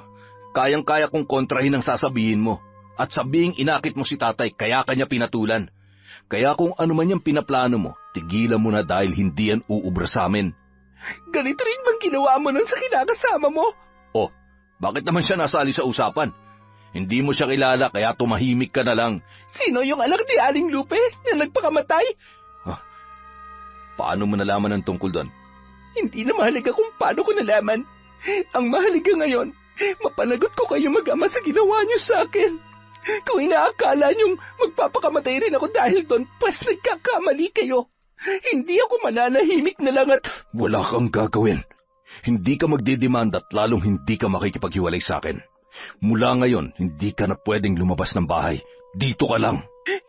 C: Kayang-kaya kong kontrahin ang sasabihin mo. At sabihing inakit mo si tatay kaya kanya pinatulan. Kaya kung ano man yung pinaplano mo, tigilan mo na dahil hindi yan uubra sa amin.
A: Ganito rin bang ginawa mo nun sa kinakasama mo?
C: Oh, bakit naman siya nasali sa usapan? Hindi mo siya kilala kaya tumahimik ka na lang.
A: Sino yung anak ni Aling Lupe na nagpakamatay?
C: Paano mo nalaman ang tungkol doon?
A: Hindi na mahalaga kung paano ko nalaman. Ang mahalaga ngayon, mapanagot ko kayo mag-ama sa ginawa niyo sa akin. Kung inaakala niyong magpapakamatay rin ako dahil doon, pas nagkakamali kayo. Hindi ako mananahimik na lang at...
C: Wala kang gagawin. Hindi ka magdidemand at lalong hindi ka makikipaghiwalay sa akin. Mula ngayon, hindi ka na pwedeng lumabas ng bahay. Dito ka lang.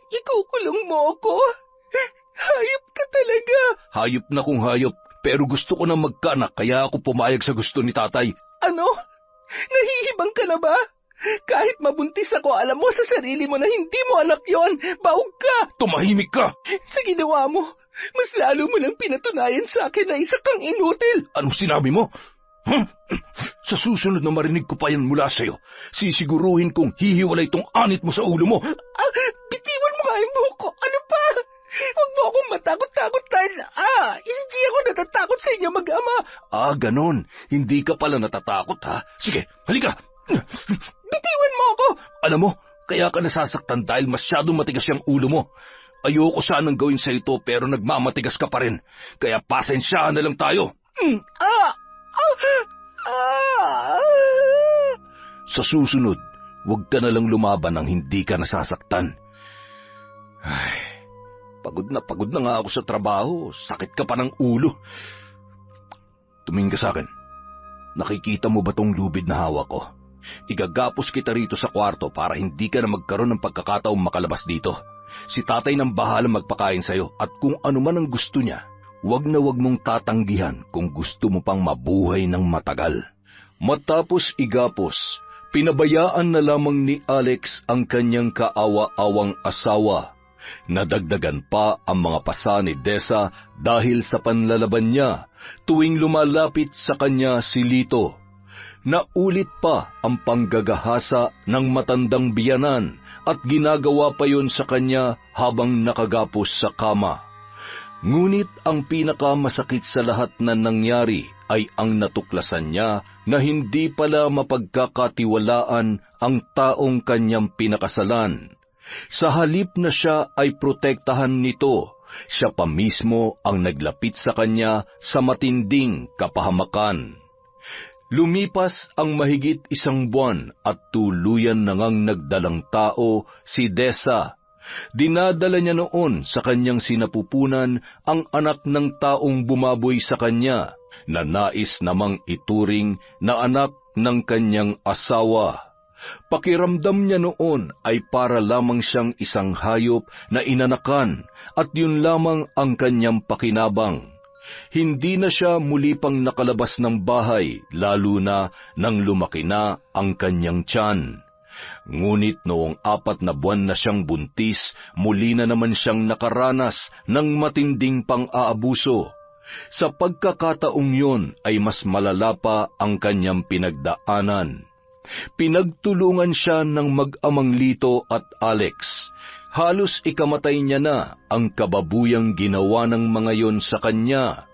A: Ikukulong mo ako? Hayop ka talaga.
C: Hayop na kung hayop, pero gusto ko na magkaanak kaya ako pumayag sa gusto ni tatay.
A: Ano? Nahihibang ka na ba? Kahit mabuntis ako, alam mo sa sarili mo na hindi mo anak yon. Baog ka!
C: Tumahimik ka!
A: Sa ginawa mo, mas lalo mo lang pinatunayan sa akin na isa kang inutil.
C: Anong sinabi mo? Sa susunod na marinig ko pa yan mula sa'yo, sisiguruhin kong hihiwalay tong anit mo sa ulo mo.
A: Bitiwan mo nga yung buhok ko. Ano pa? Huwag mo akong matakot-takot dahil, hindi ako natatakot sa inyo mag-ama.
C: Ganon. Hindi ka pala natatakot, ha? Sige, halika.
A: Bitiwan mo ako.
C: Alam mo, kaya ka nasasaktan dahil masyadong matigas yung ulo mo. Ayoko sanang gawin sa ito pero nagmamatigas ka pa rin. Kaya pasensyahan na lang tayo. Sa susunod, huwag ka na lang lumaban nang hindi ka nasasaktan. Pagod na nga ako sa trabaho. Sakit ka pa ng ulo. Tumingin ka sa akin. Nakikita mo ba tong lubid na hawak ko? Igagapos kita rito sa kwarto para hindi ka na magkaroon ng pagkakataong makalabas dito. Si tatay nang bahala magpakain sa'yo at kung ano man ang gusto niya, wag na wag mong tatanggihan kung gusto mo pang mabuhay ng matagal. Matapos igapos, pinabayaan na lamang ni Alex ang kanyang kaawa-awang asawa. Nadagdagan pa ang mga pasa ni Desa dahil sa panlalaban niya tuwing lumalapit sa kanya si Lito. Naulit pa ang panggagahasa ng matandang biyanan at ginagawa pa yon sa kanya habang nakagapos sa kama. Ngunit ang pinakamasakit sa lahat na nangyari ay ang natuklasan niya na hindi pala mapagkakatiwalaan ang taong kanyang pinakasalan. Sa halip na siya ay protektahan nito, siya pa mismo ang naglapit sa kanya sa matinding kapahamakan. Lumipas ang mahigit 1 buwan at tuluyan na ngang nagdalang tao si Desa. Dinadala niya noon sa kanyang sinapupunan ang anak ng taong bumaboy sa kanya, na nais namang ituring na anak ng kanyang asawa. Pakiramdam niya noon ay para lamang siyang isang hayop na inanakan at yun lamang ang kanyang pakinabang. Hindi na siya muli pang nakalabas ng bahay, lalo na nang lumaki na ang kanyang tiyan. Ngunit noong 4 na buwan na siyang buntis, muli na naman siyang nakaranas ng matinding pang-aabuso. Sa pagkakataong yon ay mas malala pa ang kanyang pinagdaanan. Pinagtulungan siya ng mag-amang Lito at Alex. Halos ikamatay niya na ang kababuyang ginawa ng mga yon sa kanya.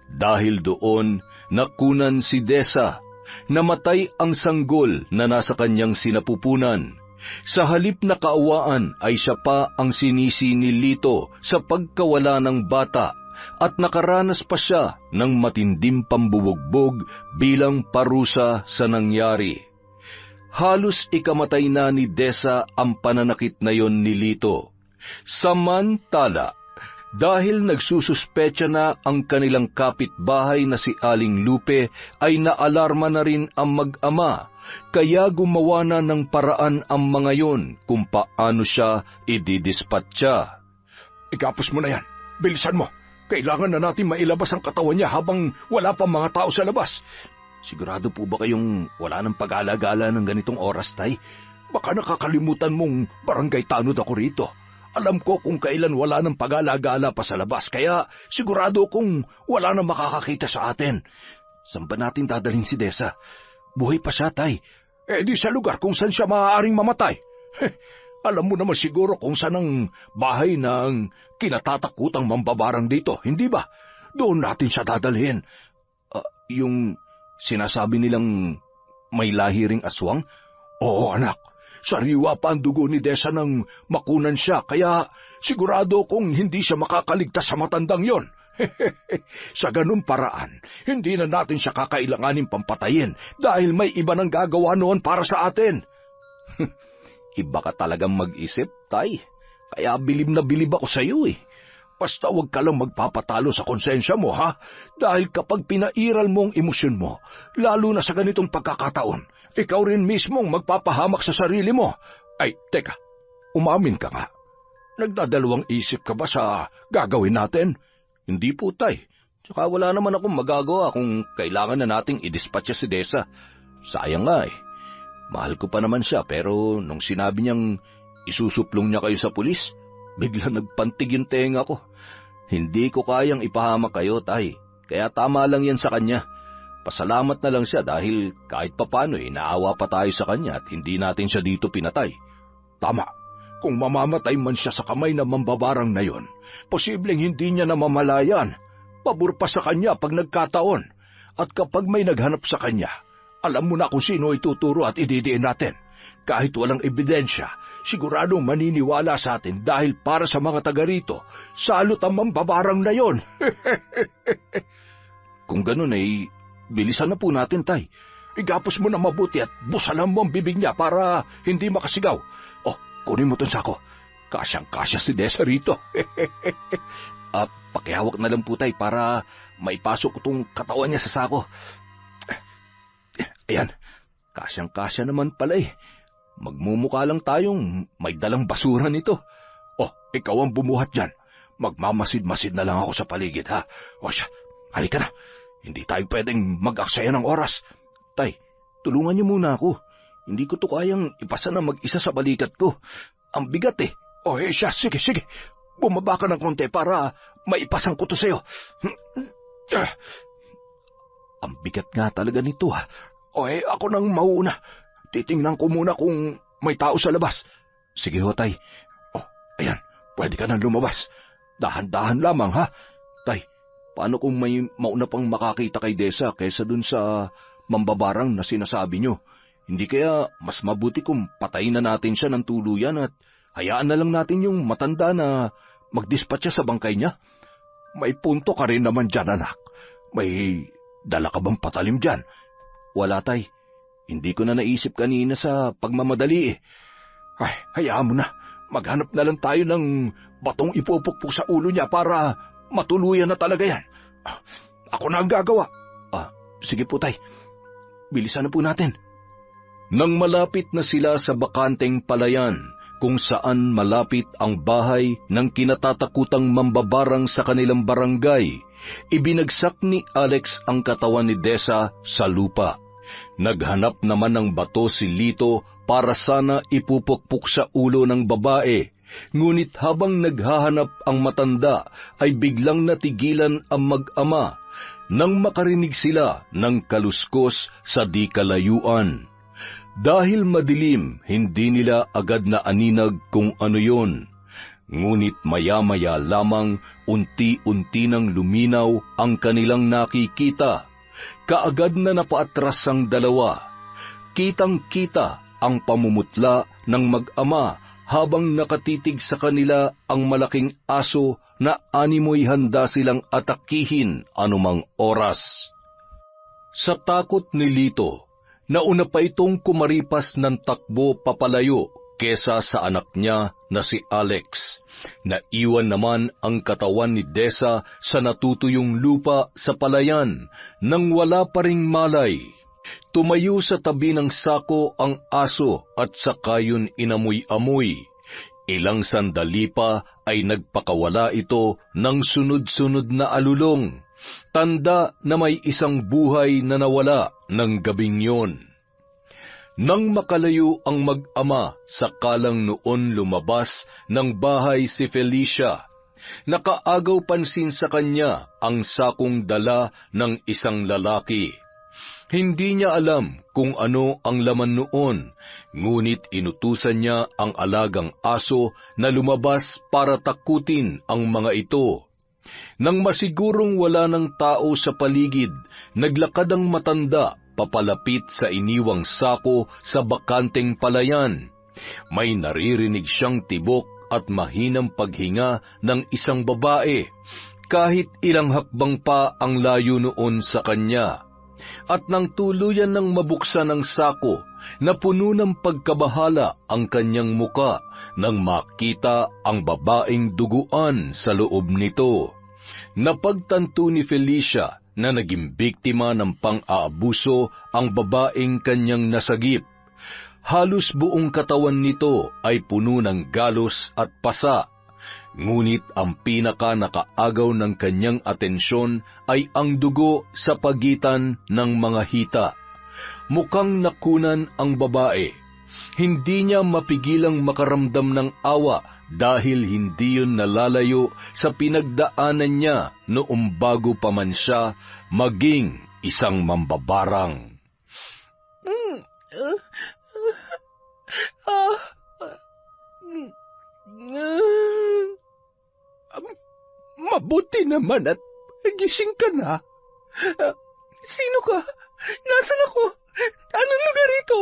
C: Dahil doon, nakunan si Desa. Namatay ang sanggol na nasa kanyang sinapupunan. Sa halip na kaawaan ay siya pa ang sinisi ni Lito sa pagkawala ng bata at nakaranas pa siya ng matinding pambubugbog bilang parusa sa nangyari. Halos ikamatay na ni Desa ang pananakit na yon ni Lito. Samantala, dahil nagsususpecha na ang kanilang kapitbahay na si Aling Lupe, ay naalarma na rin ang mag-ama, kaya gumawa na ng paraan ang mga yon kung paano siya ididispatcha.
B: Igapos mo na yan. Bilisan mo. Kailangan na natin mailabas ang katawan niya habang wala pa mga tao sa labas.
C: Sigurado po ba kayong wala ng pag-alagala ng ganitong oras, Tay?
B: Baka nakakalimutan mong barangay tanod ako rito. Alam ko kung kailan wala ng pag-alagala pa sa labas, kaya sigurado kung wala na makakakita sa atin.
C: Saan ba natin dadalhin si Desa? Buhay pa siya, Tay.
B: Di sa lugar kung saan siya maaaring mamatay. Alam mo naman siguro kung saan ang bahay ng kinatatakutang mambabarang dito, hindi ba? Doon natin siya dadalhin.
C: Yung sinasabi nilang may lahi ring aswang?
B: Oo, anak. Sariwa pa ang dugo ni Desa nang makunan siya, kaya sigurado kung hindi siya makakaligtas sa matandang yon. Sa ganun paraan, hindi na natin siya kakailanganin pampatayin dahil may iba nang gagawa noon para sa atin.
C: Iba ka talagang mag-isip, Tay. Kaya bilib na bilib ako sa iyo eh.
B: Basta huwag ka lang magpapatalo sa konsensya mo, ha? Dahil kapag pinairal mo ang emosyon mo, lalo na sa ganitong pagkakataon, ikaw rin mismong magpapahamak sa sarili mo. Ay, teka, umamin ka nga. Nagdadalawang isip ka ba sa gagawin natin?
C: Hindi po, Tay. Tsaka wala naman akong magagawa kung kailangan na nating idispatcha si Desa. Sayang nga eh. Mahal ko pa naman siya, pero nung sinabi niyang isusuplong niya kayo sa pulis, bigla nagpantig yung tenga ko. Hindi ko kayang ipahamak kayo, Tay. Kaya tama lang yan sa kanya. Pasalamat na lang siya dahil kahit papano naawa pa tayo sa kanya at hindi natin siya dito pinatay.
B: Tama. Kung mamamatay man siya sa kamay na mambabarang na yon, posibleng hindi niya namamalayan. Pabor pa sa kanya pag nagkataon. At kapag may naghanap sa kanya, alam mo na kung sino ituturo at ididiin natin. Kahit walang ebidensya, siguradong maniniwala sa atin dahil para sa mga taga rito, salot ang mambabarang na yon.
C: Kung ganun bilisan na po natin, Tay.
B: Igapos mo na mabuti at busalan mo ang bibig niya para hindi makasigaw. Kunin mo itong sako. Kasyang-kasya si Desa rito.
C: Pakihawak na lang po, Tay, para maipasok ko itong katawan niya sa sako. Ayan, kasyang-kasya naman pala eh. Magmumukha lang tayong may dalang basura nito.
B: Ikaw ang bumuhat dyan. Magmamasid-masid na lang ako sa paligid, ha? Siya, halika na. Hindi tayo pwedeng mag-aksaya ng oras.
C: Tay, tulungan niyo muna ako. Hindi ko to kayang ipasa na mag-isa sa balikat ko. Ang bigat eh.
B: Siya, sige. Bumaba ka ng konti para maipasan ko to sa'yo.
C: Ang bigat nga talaga nito, ha.
B: Ako nang mauna. Titingnan ko muna kung may tao sa labas.
C: Sige ho, Tay.
B: Ayan, pwede ka nang lumabas. Dahan-dahan lamang, ha?
C: Tay, paano kung may mauna pang makakita kay Desa kaysa dun sa mambabarang na sinasabi nyo? Hindi kaya mas mabuti kung patayin na natin siya ng tuluyan at hayaan na lang natin yung matanda na magdispatcha sa bangkay niya?
B: May punto ka rin naman dyan, anak. May dala ka bang patalim dyan?
C: Wala, Tay. Hindi ko na naisip kanina sa pagmamadali eh.
B: Hayaan mo na. Maghanap na lang tayo ng batong ipupukpok sa ulo niya para matuluyan na talaga yan. Ako na ang gagawa.
C: Sige po, Tay. Bilisan na po natin. Nang malapit na sila sa bakanteng palayan, kung saan malapit ang bahay ng kinatatakutang mambabarang sa kanilang barangay, ibinagsak ni Alex ang katawan ni Desa sa lupa. Naghanap naman ng bato si Lito para sana ipupukpok sa ulo ng babae, ngunit habang naghahanap ang matanda ay biglang natigilan ang mag-ama nang makarinig sila ng kaluskos sa di kalayuan. Dahil madilim, hindi nila agad na aninag kung ano yon. Ngunit maya-maya lamang unti-unti nang luminaw ang kanilang nakikita. Kaagad na napaatras ang dalawa. Kitang-kita ang pamumutla ng mag-ama habang nakatitig sa kanila ang malaking aso na animoy handa silang atakihin anumang oras. Sa takot ni Lito, nauna pa itong kumaripas ng takbo papalayo kesa sa anak niya na si Alex. Naiwan naman ang katawan ni Desa sa natutuyong lupa sa palayan nang wala pa ring malay. Tumayo sa tabi ng sako ang aso at saka yun inamoy-amoy. Ilang sandali pa ay nagpakawala ito ng sunod-sunod na alulong. Tanda na may isang buhay na nawala ng gabing yon. Nang makalayo ang mag-ama, sakalang noon lumabas ng bahay si Felicia. Nakaagaw pansin sa kanya ang sakong dala ng isang lalaki. Hindi niya alam kung ano ang laman noon, ngunit inutusan niya ang alagang aso na lumabas para takutin ang mga ito. Nang masigurong wala ng tao sa paligid, naglakad ang matanda papalapit sa iniwang sako sa bakanteng palayan. May naririnig siyang tibok at mahinang paghinga ng isang babae, kahit ilang hakbang pa ang layo noon sa kanya. At nang tuluyan ng mabuksan ang sako, napuno ng pagkabahala ang kanyang muka nang makita ang babaeng duguan sa loob nito. Napagtanto ni Felicia na naging biktima ng pang-aabuso ang babaeng kanyang nasagip. Halos buong katawan nito ay puno ng galos at pasa. Ngunit ang pinaka-nakaagaw ng kanyang atensyon ay ang dugo sa pagitan ng mga hita. Mukhang nakunan ang babae. Hindi niya mapigilang makaramdam ng awa dahil hindi yun nalalayo sa pinagdaanan niya noong bago pa man siya maging isang mambabarang.
A: Mabuti naman at gising ka na. Sino ka? Nasaan ako? Anong lugar ito?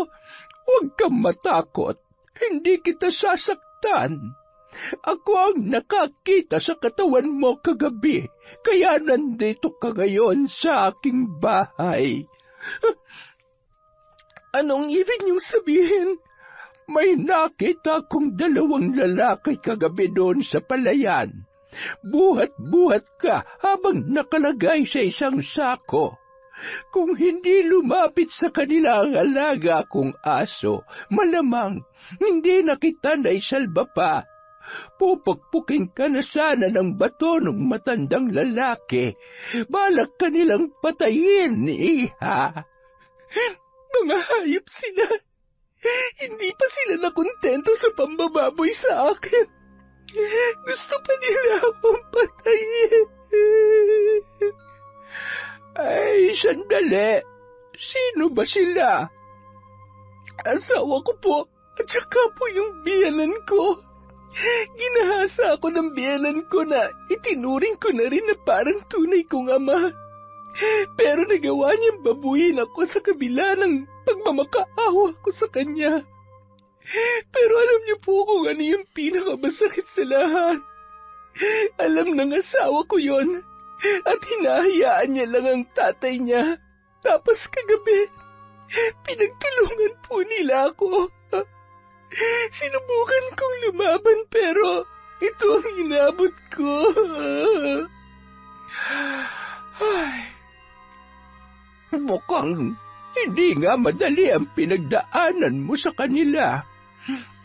A: Huwag kang matakot. Hindi kita sasaktan. Ako ang nakakita sa katawan mo kagabi, kaya nandito ka ngayon sa aking bahay. Anong ibig niyong sabihin? May nakita akong 2 lalaki kagabi doon sa palayan. Buhat-buhat ka habang nakalagay sa isang sako. Kung hindi lumapit sa kanila ang alaga kong aso, malamang hindi na kita naisalba pa. Pupukpukin ka na sana ng bato ng matandang lalaki. Balak kanilang patayin, iha. Mga hayop sila. Hindi pa sila nakontento sa pambababoy sa akin. Gusto pa nila akong patayin. Ay, sandali. Sino ba sila? Asawa ko po at saka po yung biyanan ko. Ginahasa ako ng biyanan ko na itinuring ko na rin na parang tunay kong ama. Pero nagawa niyang babuyin ako sa kabila ng pagmamakaawa ko sa kanya. Pero alam niyo po kung ano yung pinakamasakit sa lahat. Alam ng asawa ko yon at hinahayaan niya lang ang tatay niya. Tapos kagabi, pinagtulungan po nila ako. Sinubukan kong lumaban pero ito ang inabot ko. Ay, mukhang hindi nga madali ang pinagdaanan mo sa kanila.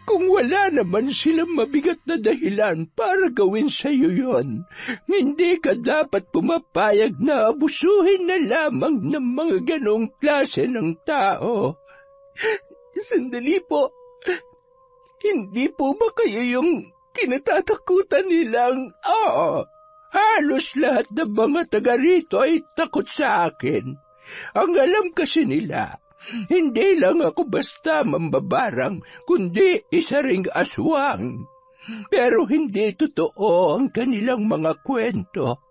A: Kung wala naman silang mabigat na dahilan para gawin sa iyo yon, hindi ka dapat pumapayag na abusuhin na lamang ng mga ganong klase ng tao. Sandali po. Hindi po ba kayo yung kinatatakutan nilang, halos lahat ng mga taga rito ay takot sa akin. Ang alam kasi nila, hindi lang ako basta mambabarang, kundi isa ring aswang. Pero hindi totoo ang kanilang mga kwento.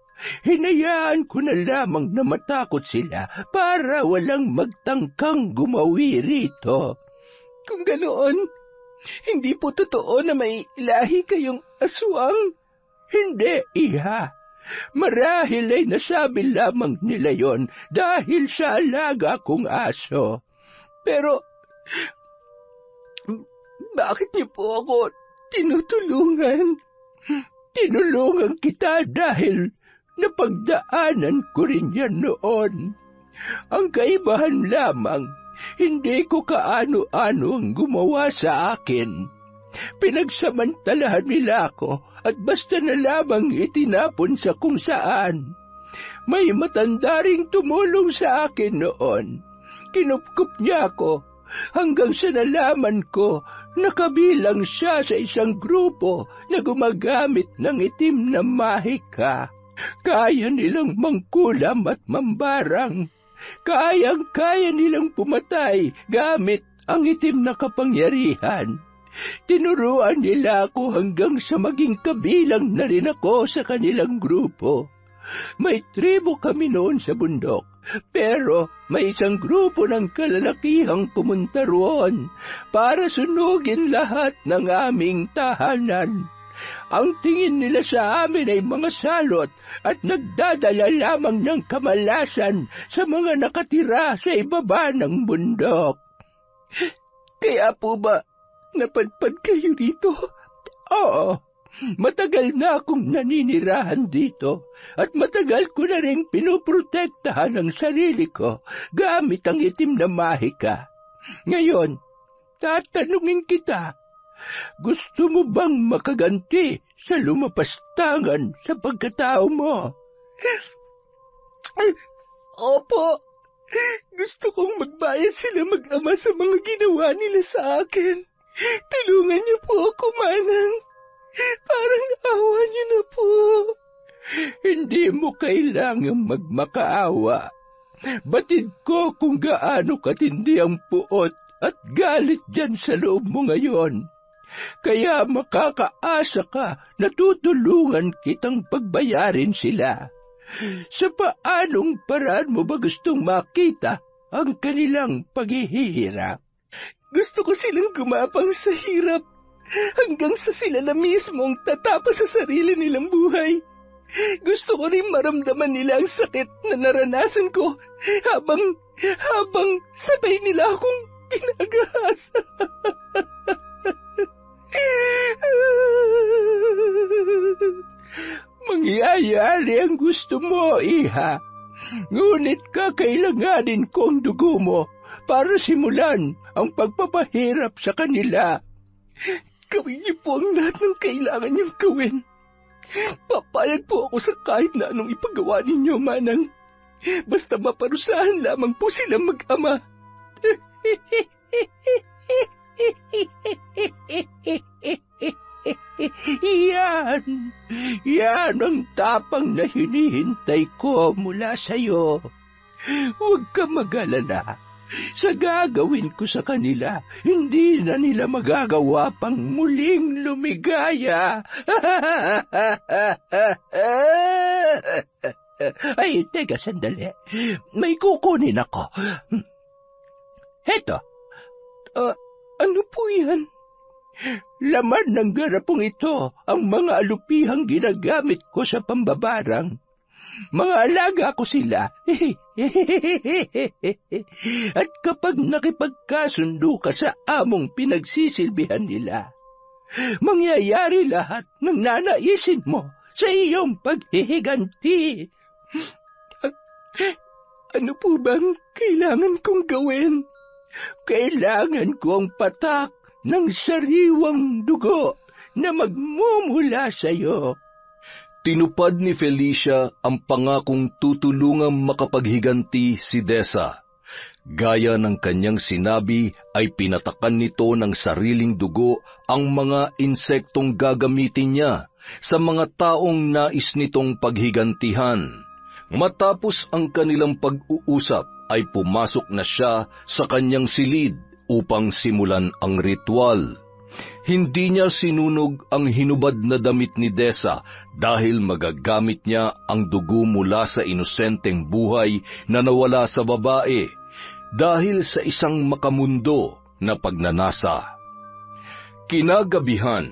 A: Hinayaan ko na lamang na matakot sila para walang magtangkang gumawi rito. Kung ganoon, hindi po totoo na may ilahi kayong aswang? Hindi, iha. Marahil ay nasabi lamang nila yon dahil sa alaga kong aso. Pero, bakit niyo po ako tinutulungan? Tinulungan kita dahil napagdaanan ko rin yan noon. Ang kaibahan lamang, hindi ko kaano-ano ang gumawa sa akin. Pinagsamantalahan nila ako at basta na lamang itinapon sa kung saan. May matanda ring tumulong sa akin noon. Kinupkup niya ako hanggang sa nalaman ko na kabilang siya sa isang grupo na gumagamit ng itim na mahika. Kaya nilang mangkulam at mambarang. Kayang-kaya nilang pumatay gamit ang itim na kapangyarihan. Tinuruan nila ako hanggang sa maging kabilang na rin ako sa kanilang grupo. May tribo kami noon sa bundok, pero may isang grupo ng kalalakihang pumunta roon para sunugin lahat ng aming tahanan. Ang tingin nila sa amin ay mga salot at nagdadala lamang ng kamalasan sa mga nakatira sa ibaba ng bundok. Kaya po ba napadpad kayo dito? Oo, matagal na akong naninirahan dito at matagal ko na rin pinoprotektahan ang sarili ko gamit ang itim na mahika. Ngayon, tatanungin kita, gusto mo bang makaganti sa lumapastangan sa pagkatao mo? Opo, gusto kong magbayad sila mag-ama sa mga ginawa nila sa akin. Tulungan niyo po ako, Manang. Parang awa niyo na po. Hindi mo kailangang magmakaawa. Batid ko kung gaano katindi ang puot at galit dyan sa loob mo ngayon. Kaya makakaasa ka na tutulungan kitang pagbayarin sila. Sa paanong paraan mo ba gustong makita ang kanilang paghihirap? Gusto ko silang gumapang sa hirap hanggang sa sila na mismong tatapa sa sarili nilang buhay. Gusto ko rin maramdaman nila ang sakit na naranasan ko habang sabay nila akong ginagahasa. Mangyayari ang gusto mo, Iha. Ngunit kakailanganin ko ang dugo mo para simulan ang pagpapahirap sa kanila. Gawin niyo po ang lahat ng kailangan niyong gawin. Papayag po ako sa kahit na anong ipagawa ninyo, Manang. Basta maparusahan lamang po silang mag-ama. Yan ang tapang na hinihintay ko mula sa'yo. Huwag ka mag-alala. Sa gagawin ko sa kanila, hindi na nila magagawa pang muling lumigaya. Ay, teka, sandali. May kukunin ako. Heto. Ano po yan? Laman ng garapong ito ang mga alupihang ginagamit ko sa pambabarang. Mga alaga ko sila. At kapag nakipagkasundo ka sa among pinagsisilbihan nila, mangyayari lahat ng nanaisin mo sa iyong paghihiganti. Ano po bang kailangan kong gawin? Kailangan ko ang patak ng sariwang dugo na magmumula sa iyo.
C: Tinupad ni Felicia ang pangakong tutulungang makapaghiganti si Dessa. Gaya ng kanyang sinabi ay pinatakan nito ng sariling dugo ang mga insektong gagamitin niya sa mga taong nais nitong paghigantihan. Matapos ang kanilang pag-uusap ay pumasok na siya sa kanyang silid upang simulan ang ritual. Hindi niya sinunog ang hinubad na damit ni Dessa dahil magagamit niya ang dugo mula sa inosenteng buhay na nawala sa babae dahil sa isang makamundo na pagnanasa. Kinagabihan,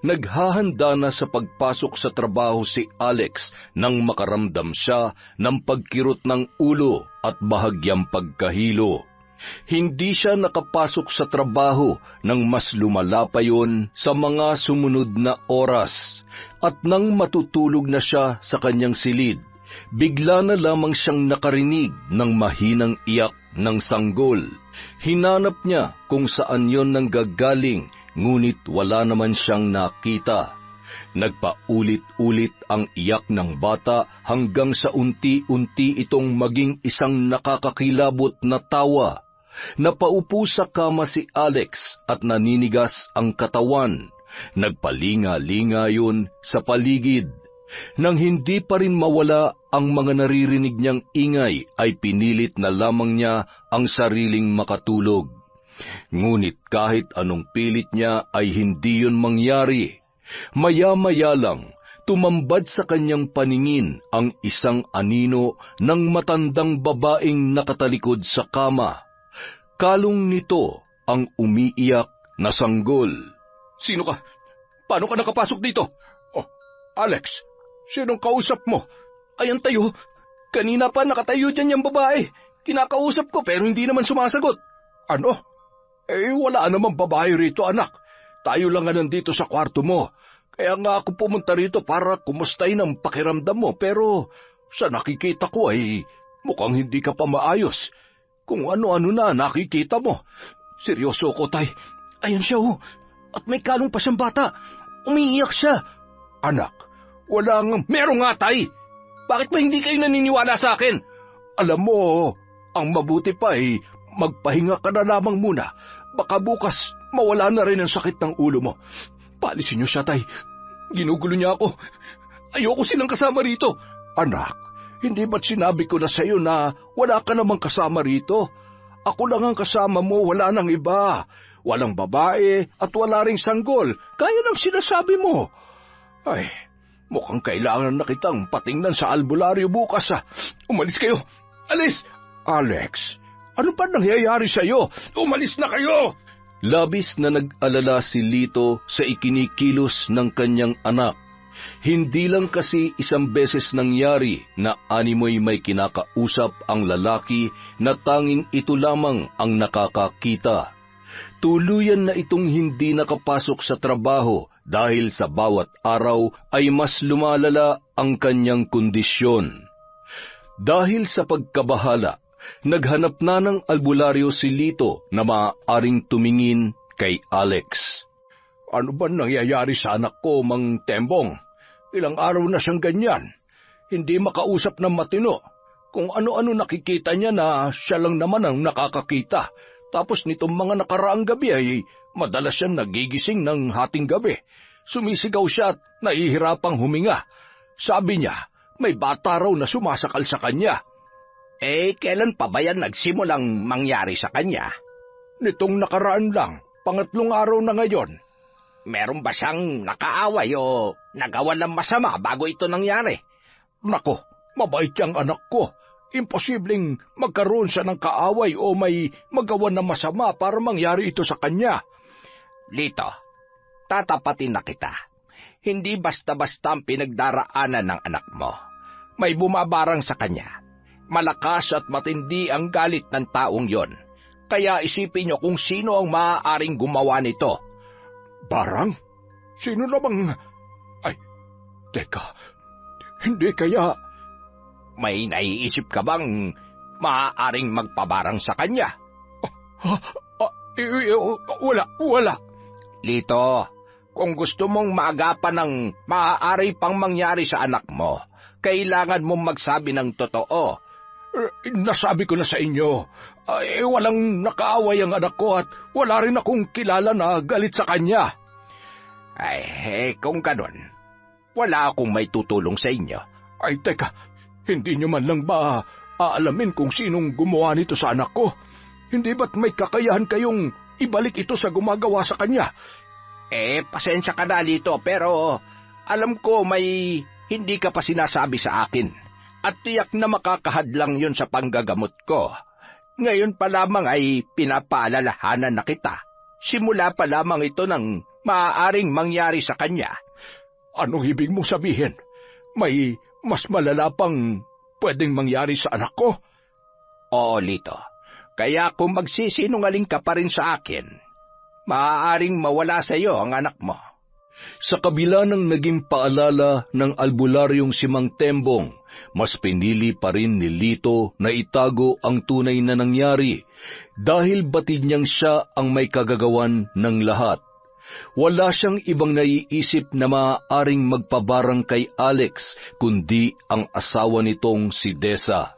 C: naghahanda na sa pagpasok sa trabaho si Alex nang makaramdam siya ng pagkirot ng ulo at bahagyang pagkahilo. Hindi siya nakapasok sa trabaho nang mas lumala pa yon sa mga sumunod na oras. At nang matutulog na siya sa kanyang silid, bigla na lamang siyang nakarinig ng mahinang iyak ng sanggol. Hinanap niya kung saan yon nanggagaling, ngunit wala naman siyang nakita. Nagpaulit-ulit ang iyak ng bata hanggang sa unti-unti itong maging isang nakakakilabot na tawa. Napaupo sa kama si Alex at naninigas ang katawan. Nagpalinga-linga yun sa paligid. Nang hindi pa rin mawala ang mga naririnig niyang ingay, ay pinilit na lamang niya ang sariling makatulog. Ngunit kahit anong pilit niya ay hindi yun mangyari. Maya-maya lang, tumambad sa kanyang paningin ang isang anino ng matandang babaeng nakatalikod sa kama. Kalong nito ang umiiyak na sanggol.
B: Sino ka? Paano ka nakapasok dito? Oh, Alex, sinong kausap mo?
A: Ayan tayo. Kanina pa nakatayo dyan yung babae. Kinakausap ko pero hindi naman sumasagot.
B: Ano? Wala namang babae rito, anak. Tayo lang nga nandito sa kwarto mo. Kaya nga ako pumunta rito para kumustahin ang pakiramdam mo, pero sa nakikita ko ay mukhang hindi ka pa maayos. Kung ano-ano na nakikita mo. Seryoso ko, tay.
A: Ayan siya oh. At may kalong pa siyang bata. Umiiyak siya.
B: Anak, meron nga, tay.
A: Bakit ba hindi kayo naniniwala sa akin?
B: Alam mo, ang mabuti pa ay magpahinga ka na lamang muna. Baka bukas mawala na rin ang sakit ng ulo mo. Paalisin niyo siya, tay. Ginugulo niya ako. Ayoko silang kasama rito. Anak, hindi ba't sinabi ko na sa iyo na wala ka namang kasama rito? Ako lang ang kasama mo, wala nang iba. Walang babae at wala ring sanggol. Kaya ng sinasabi mo. Ay, mukhang kailangan na kitang patingnan sa albularyo bukas, ah. Umalis kayo. Alis! Alex, ano pa nangyayari sa iyo? Umalis na kayo!
C: Labis na nag-alala si Lito sa ikinikilos ng kanyang anak. Hindi lang kasi isang beses nangyari na animoy may kinakausap ang lalaki na tanging ito lamang ang nakakakita. Tuluyan na itong hindi nakapasok sa trabaho dahil sa bawat araw ay mas lumalala ang kanyang kondisyon. Dahil sa pagkabahala, naghanap na ng albularyo si Lito na maaaring tumingin kay Alex.
B: Ano ba nangyayari sa anak ko, Mang Tembong? Ilang araw na siyang ganyan. Hindi makausap ng matino. Kung ano-ano nakikita niya na siya lang naman ang nakakakita. Tapos nitong mga nakaraang gabi ay madalas siyang nagigising ng hating gabi. Sumisigaw siya at nahihirapang huminga. Sabi niya, may bata raw na sumasakal sa kanya.
D: Kailan pa ba yan nagsimulang mangyari sa kanya?
B: Nitong nakaraan lang, 3 araw na ngayon.
D: Meron ba siyang nakaaway o nagawa ng masama bago ito nangyari?
B: Nako, mabait yang anak ko. Imposibleng magkaroon siya ng kaaway o may magawa ng masama para mangyari ito sa kanya.
D: Lito, tatapatin na kita. Hindi basta-basta ang pinagdaraanan ng anak mo. May bumabarang sa kanya. Malakas at matindi ang galit ng taong yon. Kaya isipin niyo kung sino ang maaaring gumawa nito.
B: Barang? Sino namang... Ay, teka, hindi kaya...
D: May naiisip ka bang maaaring magpabarang sa kanya?
B: Wala.
D: Lito, kung gusto mong maagapan ng maaari pang mangyari sa anak mo, kailangan mong magsabi ng totoo.
B: Nasabi ko na sa inyo, walang nakaaway ang anak ko at wala rin akong kilala na galit sa kanya.
D: Kung ganun, wala akong may tutulong sa inyo.
B: Ay, teka, hindi nyo man lang ba aalamin kung sinong gumawa nito sa anak ko? Hindi ba't may kakayahan kayong ibalik ito sa gumagawa sa kanya?
D: Pasensya ka na, Lito, pero alam ko may hindi ka pa sinasabi sa akin. At tiyak na makakahadlang yun sa panggagamot ko. Ngayon pa lamang ay pinapaalalahanan na kita. Simula pa lamang ito ng maaaring mangyari sa kanya.
B: Anong ibig mo sabihin? May mas malala pang pwedeng mangyari sa anak ko?
D: Oo, Lito. Kaya kung magsisinungaling ka pa rin sa akin, maaaring mawala sa iyo ang anak mo.
C: Sa kabila ng naging paalala ng albularyong si Mang Tembong, mas pinili pa rin ni Lito na itago ang tunay na nangyari dahil batid niyang siya ang may kagagawan ng lahat. Wala siyang ibang naiisip na maaaring magpabarang kay Alex kundi ang asawa nitong si Desa.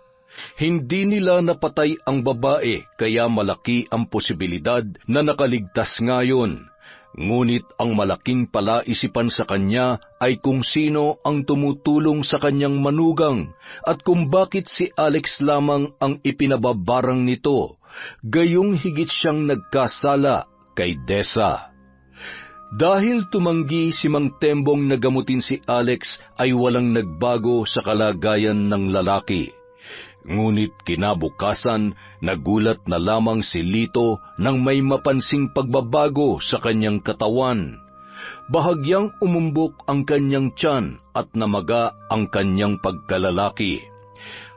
C: Hindi nila napatay ang babae, kaya malaki ang posibilidad na nakaligtas ngayon. Ngunit ang malaking palaisipan sa kanya ay kung sino ang tumutulong sa kanyang manugang at kung bakit si Alex lamang ang ipinababarang nito, gayong higit siyang nagkasala kay Dessa. Dahil tumanggi si Mang Tembong na gamutin si Alex ay walang nagbago sa kalagayan ng lalaki. Ngunit kinabukasan, nagulat na lamang si Lito nang may mapansing pagbabago sa kanyang katawan. Bahagyang umumbok ang kanyang tiyan at namaga ang kanyang pagkalalaki.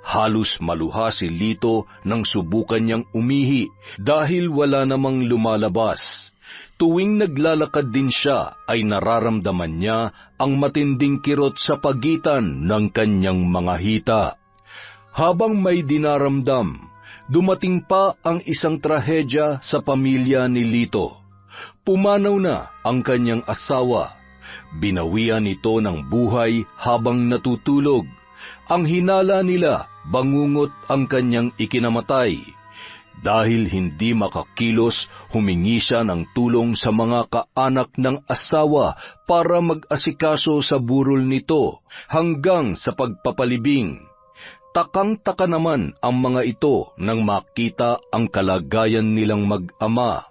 C: Halos maluha si Lito nang subukan niyang umihi dahil wala namang lumalabas. Tuwing naglalakad din siya ay nararamdaman niya ang matinding kirot sa pagitan ng kanyang mga hita. Habang may dinaramdam, dumating pa ang isang trahedya sa pamilya ni Lito. Pumanaw na ang kanyang asawa. Binawian ito ng buhay habang natutulog. Ang hinala nila, bangungot ang kanyang ikinamatay. Dahil hindi makakilos, humingi siya ng tulong sa mga kaanak ng asawa para mag-asikaso sa burol nito hanggang sa pagpapalibing. Takang-taka naman ang mga ito nang makita ang kalagayan nilang mag-ama.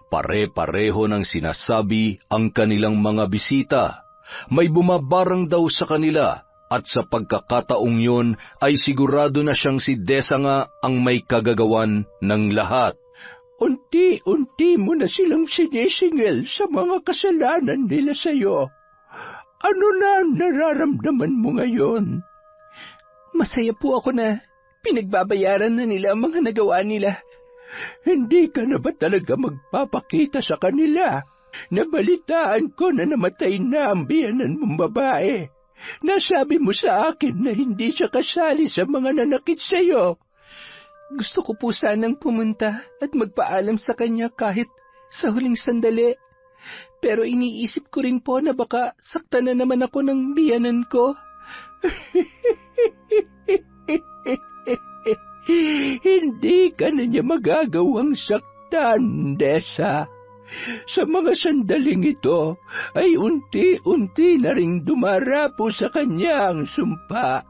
C: Pare-pareho ng sinasabi ang kanilang mga bisita. May bumabarang daw sa kanila at sa pagkakataong yun ay sigurado na siyang si Dessa nga ang may kagagawan ng lahat.
A: Unti-unti mo na silang sinisingil sa mga kasalanan nila sa iyo. Ano na nararamdaman mo ngayon? Masaya po ako na pinagbabayaran na nila ang mga nagawa nila. Hindi ka na ba talaga magpapakita sa kanila? Nabalitaan ko na namatay na ang biyanan mong babae. Nasabi mo sa akin na hindi siya kasali sa mga nanakit sa iyo. Gusto ko po sanang pumunta at magpaalam sa kanya kahit sa huling sandali. Pero iniisip ko rin po na baka saktan na naman ako ng biyanan ko. Hindi ka na niya magagawang saktan, Dessa. Sa mga sandaling ito ay unti-unti na ring dumarapo sa kanya ang sumpa.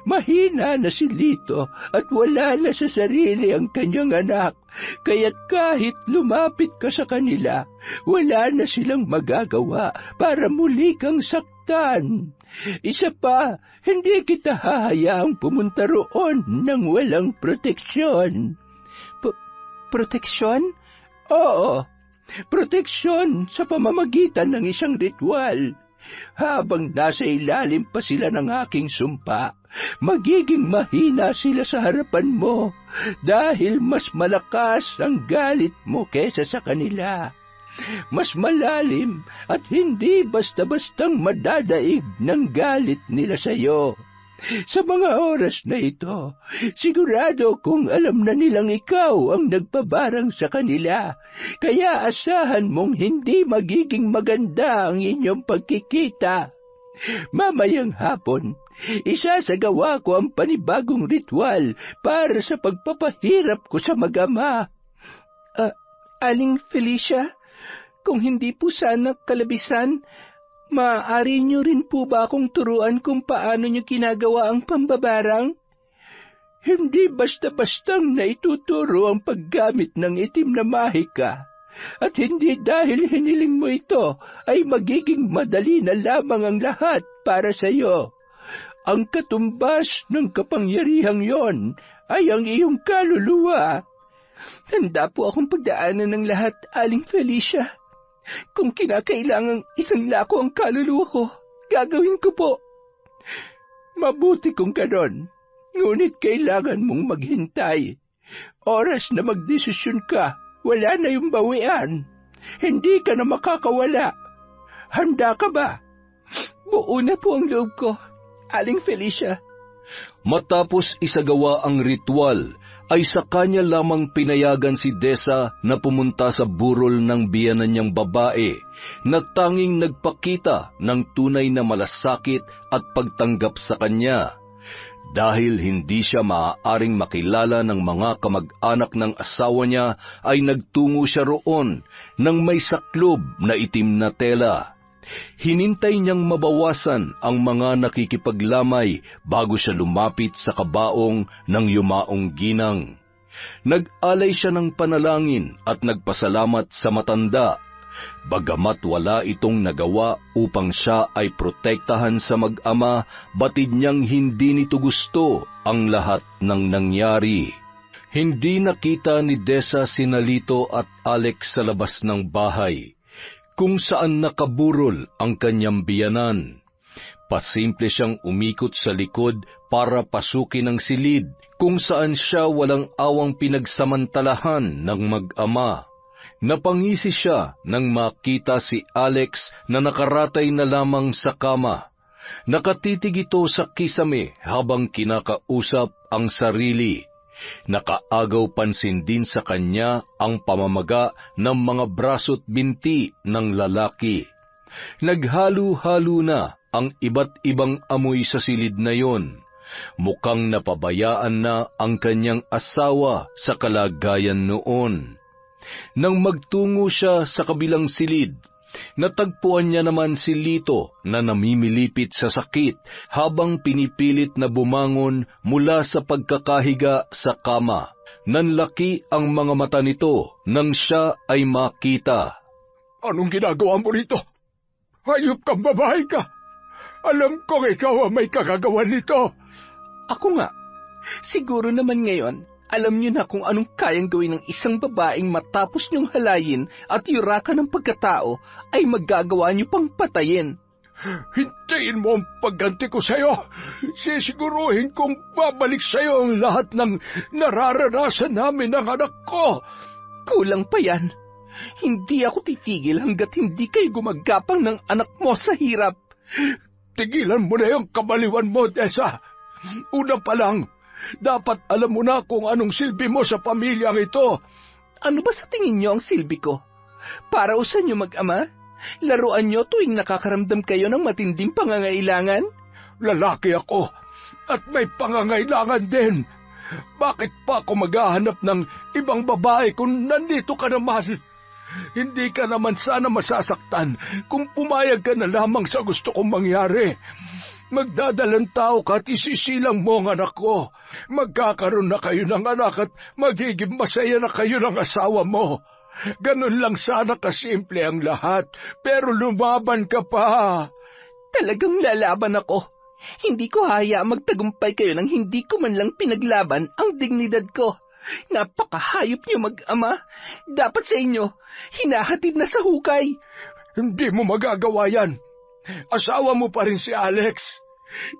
A: Mahina na si Lito at wala na sa sarili ang kanyang anak, kaya't kahit lumapit ka sa kanila, wala na silang magagawa para muli kang saktan. Isa pa, hindi kita hahayaang pumunta roon nang walang proteksyon. Proteksyon? Oo, proteksyon sa pamamagitan ng isang ritual. Habang nasa ilalim pa sila ng aking sumpa, magiging mahina sila sa harapan mo dahil mas malakas ang galit mo kesa sa kanila. Mas malalim at hindi basta-bastang madadaig ng galit nila sa iyo. Sa mga oras na ito, sigurado kung alam na nilang ikaw ang nagpabarang sa kanila, kaya asahan mong hindi magiging maganda ang inyong pagkikita. Mamayang hapon, isasagawa ko ang panibagong ritual para sa pagpapahirap ko sa mag-ama. Aling Felicia, kung hindi po sana kalabisan, maaari niyo rin po ba akong turuan kung paano niyo ginagawa ang pambabarang? Hindi basta-bastang naituturo ang paggamit ng itim na mahika. At hindi dahil hiniling mo ito ay magiging madali na lamang ang lahat para sa iyo. Ang katumbas ng kapangyarihang yon ay ang iyong kaluluwa. Handa po akong pagdaanan ng lahat, Aling Felicia. Kung kinakailangang isang lako ang kaluluwa ko, gagawin ko po. Mabuti kung ganon, ngunit kailangan mong maghintay. Oras na magdesisyon ka, wala na yung bawian. Hindi ka na makakawala. Handa ka ba? Buo na po ang loob ko, Aling Felicia.
C: Matapos isagawa ang ritual, ay sa kanya lamang pinayagan si Dessa na pumunta sa burol ng biyanan niyang babae na tanging nagpakita ng tunay na malasakit at pagtanggap sa kanya. Dahil hindi siya maaaring makilala ng mga kamag-anak ng asawa niya, ay nagtungo siya roon nang may saklob na itim na tela. Hinintay niyang mabawasan ang mga nakikipaglamay bago siya lumapit sa kabaong ng yumaong ginang. Nag-alay siya ng panalangin at nagpasalamat sa matanda. Bagamat wala itong nagawa upang siya ay protektahan sa mag-ama, batid niyang hindi nito gusto ang lahat ng nangyari. Hindi nakita ni Desa sina Lito at Alex sa labas ng bahay, kung saan nakaburol ang kanyang biyanan. Pasimple siyang umikot sa likod para pasukin ang silid, kung saan siya walang awang pinagsamantalahan ng mag-ama. Napangisi siya nang makita si Alex na nakaratay na lamang sa kama. Nakatitig ito sa kisame habang kinakausap ang sarili. Nakaagaw pansin din sa kanya ang pamamaga ng mga braso't binti ng lalaki. Naghalo-halo na ang iba't ibang amoy sa silid na yon. Mukhang napabayaan na ang kanyang asawa sa kalagayan noon. Nang magtungo siya sa kabilang silid, natagpuan niya naman si Lito na namimilipit sa sakit habang pinipilit na bumangon mula sa pagkakahiga sa kama. Nanlaki ang mga mata nito nang siya ay makita.
B: Anong ginagawa mo rito? Hayop kang babae ka! Alam kong ikaw ang may kagagawan nito!
A: Ako nga. Siguro naman ngayon, alam niyo na kung anong kayang gawin ng isang babaeng matapos niyong halayin at yurakan ng pagkatao ay magagawa niyo pang patayin.
B: Hintayin mo ang pagganti ko sa'yo. Sisiguruhin kong babalik sa'yo ang lahat ng nararanasan namin ng anak ko.
A: Kulang pa yan. Hindi ako titigil hanggat hindi kayo gumagapang ng anak mo sa hirap.
B: Tigilan mo na yung kabaliwan mo, Desa. Una pa lang, dapat alam mo na kung anong silbi mo sa pamilyang ito.
A: Ano ba sa tingin niyo ang silbi ko? Para usan niyo mag-ama? Laruan niyo tuwing nakakaramdam kayo ng matinding pangangailangan?
B: Lalaki ako at may pangangailangan din. Bakit pa ako maghahanap ng ibang babae kung nandito ka naman? Hindi ka naman sana masasaktan kung pumayag ka na lamang sa gusto kong mangyari. Magdadalang tao ka at isisilang mo ang anak ko. Magkakaroon na kayo ng anak at magiging masaya na kayo ng asawa mo. Ganun lang sana kasimple ang lahat, pero lumaban ka pa.
A: Talagang lalaban ako. Hindi ko hayaang magtagumpay kayo nang hindi ko man lang pinaglaban ang dignidad ko. Napakahayop niyo mag-ama. Dapat sa inyo, hinahatid na sa hukay.
B: Hindi mo magagawa yan. Asawa mo pa rin si Alex.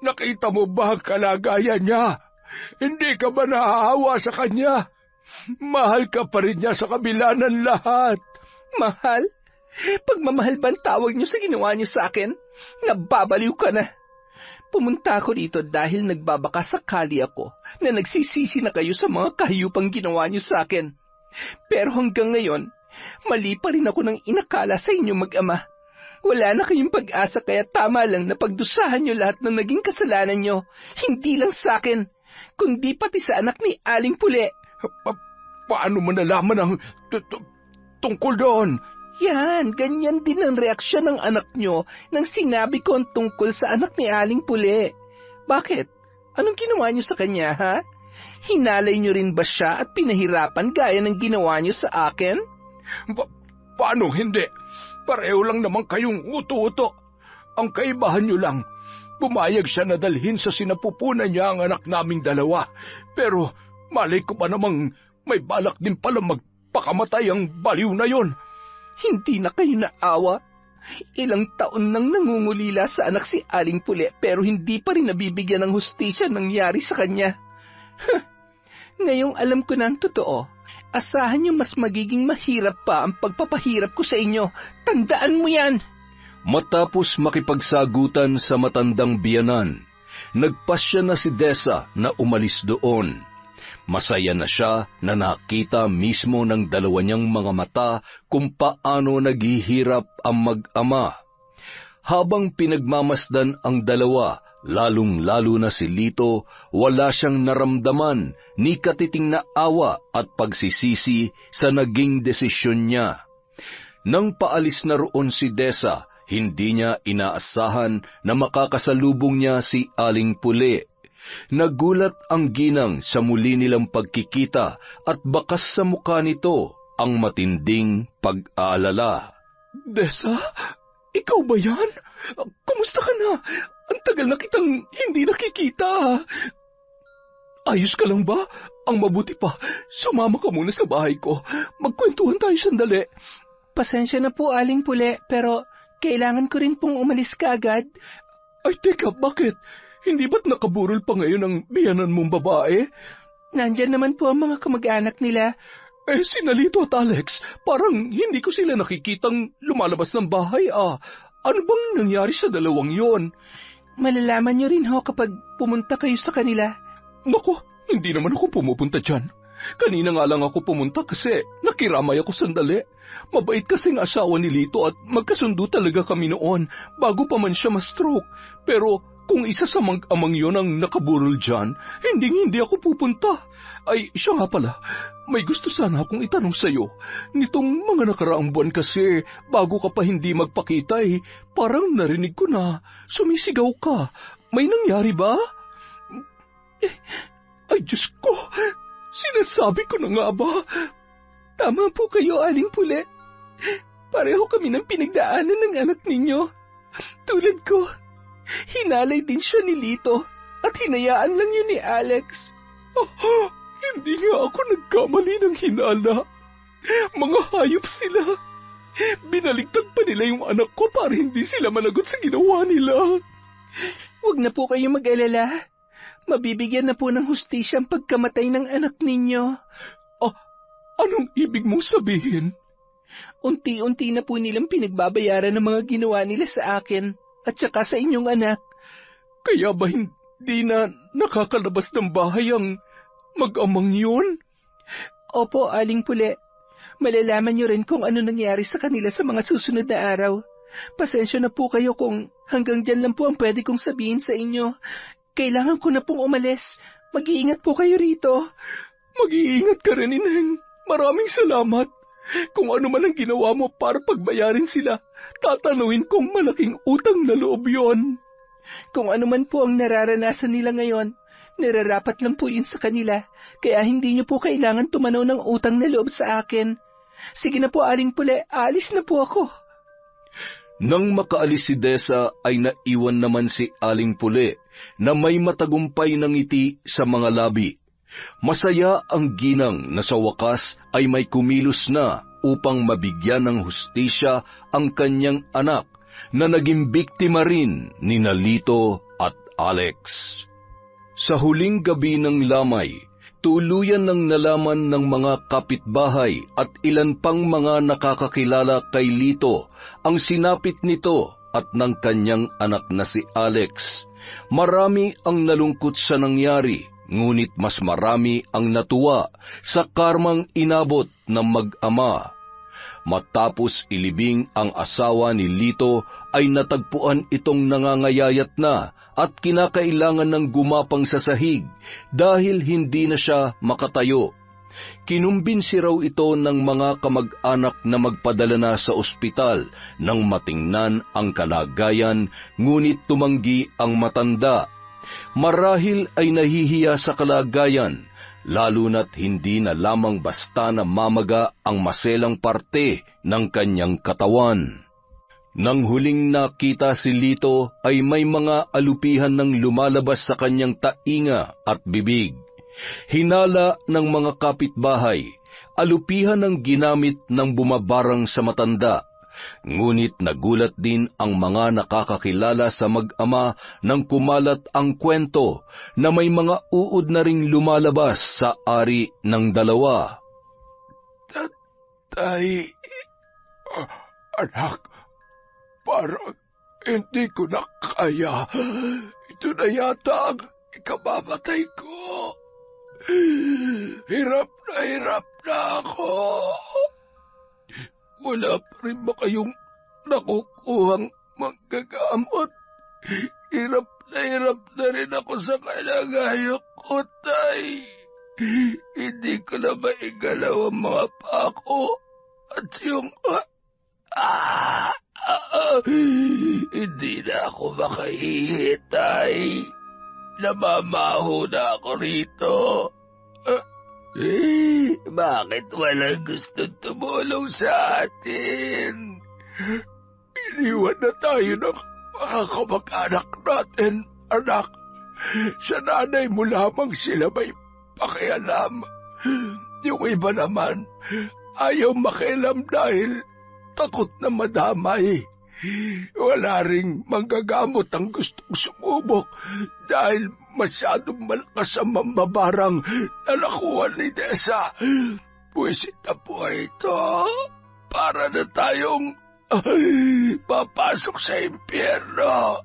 B: Nakita mo ba ang kalagayan niya? Hindi ka ba nahahawa sa kanya? Mahal ka pa rin niya sa kabila ng lahat.
A: Mahal? Pagmamahal ba ang tawag niyo sa ginawa niyo sa akin? Nababaliw ka na. Pumunta ako rito dahil nagbabaka sakali ako na nagsisisi na kayo sa mga kahiyupang ginawa niyo sa akin. Pero hanggang ngayon, mali pa rin ako ng inakala sa inyo mag-ama. Wala na kayong pag-asa kaya tama lang na pagdusahan niyo lahat ng naging kasalanan niyo. Hindi lang sa akin, kundi pati sa anak ni Aling Pule.
B: Paano mo nalaman ang tungkol doon?
A: Yan, ganyan din ang reaksyon ng anak niyo nang sinabi ko ang tungkol sa anak ni Aling Pule. Bakit? Anong ginawa niyo sa kanya, ha? Hinalay niyo rin ba siya at pinahirapan gaya ng ginawa niyo sa akin?
B: Paano hindi? Pareho lang naman kayong uto-uto. Ang kaibahan niyo lang, pumayag siya na dalhin sa sinapupunan niya ang anak naming dalawa. Pero malay ko pa namang may balak din pala magpakamatay ang baliw na yon.
A: Hindi na kayo naawa. Ilang taon nang nangungulila sa anak si Aling Pule pero hindi pa rin nabibigyan ng hustisya nangyari sa kanya. Ngayong alam ko na ang totoo, asahan niyo mas magiging mahirap pa ang pagpapahirap ko sa inyo. Tandaan mo yan!
C: Matapos makipagsagutan sa matandang biyanan, nagpasya na si Desa na umalis doon. Masaya na siya na nakita mismo ng dalawa niyang mga mata kung paano naghihirap ang mag-ama. Habang pinagmamasdan ang dalawa, Lalong-lalo na si Lito, wala siyang naramdaman ni katiting na awa at pagsisisi sa naging desisyon niya. Nang paalis na roon si Desa, hindi niya inaasahan na makakasalubong niya si Aling Pule. Nagulat ang ginang sa muli nilang pagkikita at bakas sa mukha nito ang matinding pag-aalala.
A: Desa, ikaw ba yan? Kumusta ka na? Ang tagal na kitang hindi nakikita. Ayos ka lang ba? Ang mabuti pa, sumama ka muna sa bahay ko. Magkwentuhan tayo sandali. Pasensya na po, Aling Pule, pero kailangan ko rin pong umalis ka agad. Ay, teka, bakit? Hindi ba't nakaburol pa ngayon ang biyanan mong babae? Nandyan naman po ang mga kamag-anak nila. Sina Lito at Alex, parang hindi ko sila nakikitang lumalabas ng bahay Ano bang nangyari sa dalawang yon? Malalaman niyo rin ho kapag pumunta kayo sa kanila. Naku, hindi naman ako pumupunta dyan. Kanina nga lang ako pumunta kasi nakiramay ako sandali. Mabait kasing asawa ni Lito at magkasundo talaga kami noon bago pa man siya ma-stroke. Pero kung isa sa mag-amang yon ang nakaburol dyan, hindi ako pupunta. Ay, siya nga pala, may gusto sana akong itanong sa'yo. Nitong mga nakaraang buwan kasi, bago ka pa hindi magpakita parang narinig ko na sumisigaw ka. May nangyari ba? Ay, Diyos ko, sinasabi ko na nga ba? Tama po kayo, Aling Pule. Pareho kami ng pinagdaanan ng anak ninyo. Tulad ko, hinalay din siya ni Lito at hinayaan lang yun ni Alex. Hindi nga ako nagkamali ng hinala. Mga hayop sila. Binaligtad pa nila yung anak ko para hindi sila managot sa ginawa nila. Huwag na po kayo mag-alala. Mabibigyan na po ng hustisya ang pagkamatay ng anak ninyo. Anong ibig mong sabihin? Unti-unti na po nilang pinagbabayaran ng mga ginawa nila sa akin at saka sa inyong anak. Kaya ba hindi na nakakalabas ng bahay ang mag-amang yun? Opo, Aling Pule. Malalaman niyo rin kung ano nangyari sa kanila sa mga susunod na araw. Pasensya na po kayo kung hanggang dyan lang po ang pwede kong sabihin sa inyo. Kailangan ko na pong umalis. Mag-iingat po kayo rito. Mag-iingat ka rin, Ineng. Maraming salamat. Kung ano man ang ginawa mo para pagbayarin sila, tatanungin kong malaking utang na loob yon. Kung ano man po ang nararanasan nila ngayon, nararapat lang po yun sa kanila, kaya hindi niyo po kailangan tumanaw ng utang na loob sa akin. Sige na po, Aling Pule, aalis na po ako.
C: Nang makaalis si Desa ay naiwan naman si Aling Pule na may matagumpay na ngiti sa mga labi. Masaya ang ginang na sa wakas ay may kumilos na upang mabigyan ng hustisya ang kanyang anak na naging biktima rin ni Lito at Alex. Sa huling gabi ng lamay, tuluyan ng nalaman ng mga kapitbahay at ilan pang mga nakakakilala kay Lito ang sinapit nito at ng kanyang anak na si Alex. Marami ang nalungkot sa nangyari, ngunit mas marami ang natuwa sa karmang inabot ng mag-ama. Matapos ilibing ang asawa ni Lito ay natagpuan itong nangangayayat na at kinakailangan ng gumapang sa sahig dahil hindi na siya makatayo. Kinumbinsi raw ito ng mga kamag-anak na magpadala na sa ospital nang matingnan ang kalagayan, ngunit tumanggi ang matanda. Marahil ay nahihiya sa kalagayan, lalo na't hindi na lamang basta na mamaga ang maselang parte ng kanyang katawan. Nang huling nakita si Lito ay may mga alupihan ng lumalabas sa kanyang tainga at bibig. Hinala ng mga kapitbahay, alupihan ang ginamit ng bumabarang sa matanda. Ngunit nagulat din ang mga nakakakilala sa mag-ama nang kumalat ang kwento na may mga uod na ring lumalabas sa ari ng dalawa.
B: Tatay, anak, parang hindi ko na kaya. Ito na yata ang ikababatay ko. Hirap na ako. Wala pa rin ba kayong nakukuhang manggagamot? Hirap Nahirap na rin ako sa kalagayan ko, Tay. Hindi ko na maigalaw ang mga paa ko at yung... hindi na ako makahihi, Tay. Namamaho na ako rito. Bakit walang gustong tumulong sa atin? Iniwan na tayo ng mga kamag-anak natin, anak. Sa nanay mo lamang sila may pakialam. Yung iba naman, ayaw makialam dahil takot na madamay. Wala ring manggagamot ang gustong sumubok dahil masyadong malakas ang mambabarang na nakuha ni Desa. Puwisit na po ito para na tayong papasok sa impyerno.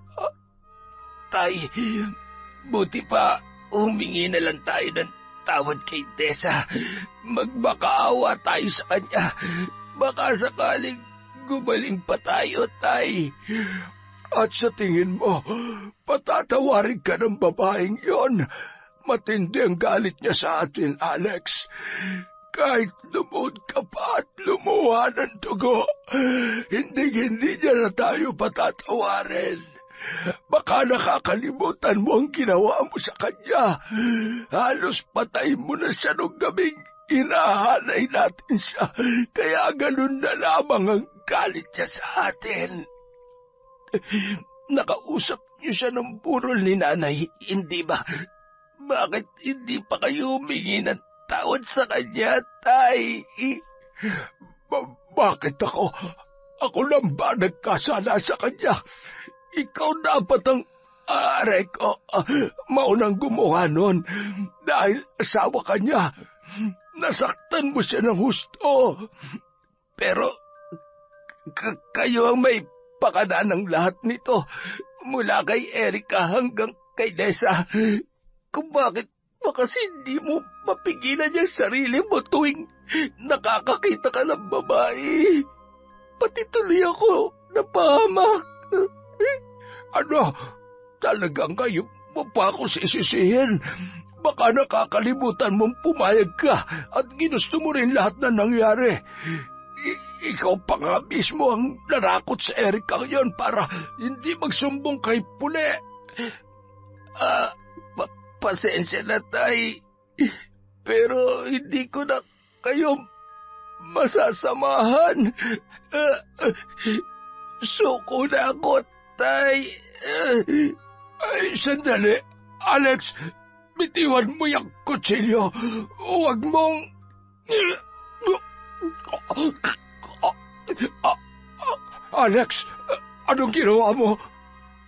B: Tay, buti pa humingi na lang tayo ng tawad kay Desa. Magmakaawa tayo sa kanya. Baka sakaling gumaling pa tayo, Tay. At sa tingin mo, patatawarin ka ng babaeng yon. Matindi ang galit niya sa atin, Alex. Kahit lumuhod ka pa at lumuha ng dugo, hindi niya na tayo patatawarin. Baka nakakalimutan mo ang ginawa mo sa kanya. Halos patay mo na siya nung gabing inahanay natin siya, kaya ganun na lamang ang galit niya sa atin. Nakausap niyo siya ng burol ni nanay, hindi ba? Bakit hindi pa kayo humingi ng tawad sa kanya, Tay? Bakit ako? Ako lang ba nagkasala sa kanya? Ikaw dapat ang ko. Maunang gumawa nun dahil asawa ka niya. Nasaktan mo siya ng husto. Pero kayo ang may pakana ng lahat nito, mula kay Erika hanggang kay Desa. Kung bakit kasi hindi mo mapigilan yung sarili mo tuwing nakakakita ka ng babae. Pati tuloy ako napahamak. Ano? Talagang kayo mo pa ako sisisihin? Baka nakakalimutan mong pumayag ka at ginusto mo rin lahat na nangyari. Ikaw pa nga mismo ang narakot sa Erika yon para hindi magsumbong kay Pule. Pasensya na, Tay. Pero hindi ko na kayo masasamahan. Suko na ako, Tay. Ay, sandali. Alex, bitiwan mo yung kutsilyo. Huwag mong... Alex, anong ginawa mo?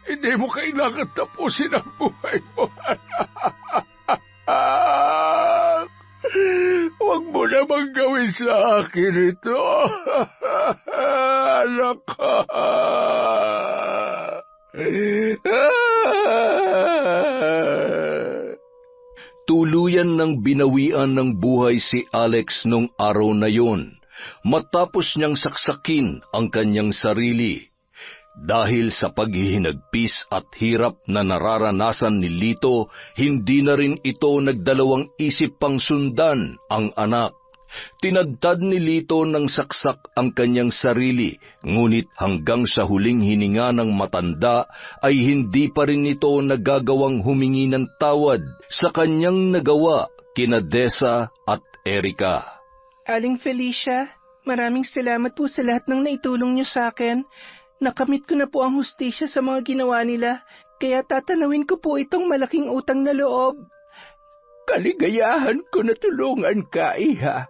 B: Hindi mo kailangan tapusin ang buhay mo. Huwag mo namang gawin sa akin ito. Anak ka.
C: Tuluyan ng binawian ng buhay si Alex nung araw na yon, matapos niyang saksakin ang kanyang sarili. Dahil sa paghihinagpis at hirap na nararanasan ni Lito, hindi na rin ito nagdalawang isip pang sundan ang anak. Tinadtad ni Lito ng saksak ang kanyang sarili, ngunit hanggang sa huling hininga ng matanda ay hindi pa rin ito nagagawang humingi ng tawad sa kanyang nagawa kina Desa at Erika.
A: Aling Felicia, maraming salamat po sa lahat ng naitulong niyo sa akin. Nakamit ko na po ang hustisya sa mga ginawa nila, kaya tatanawin ko po itong malaking utang na loob.
B: Kaligayahan ko na tulungan ka, Iha.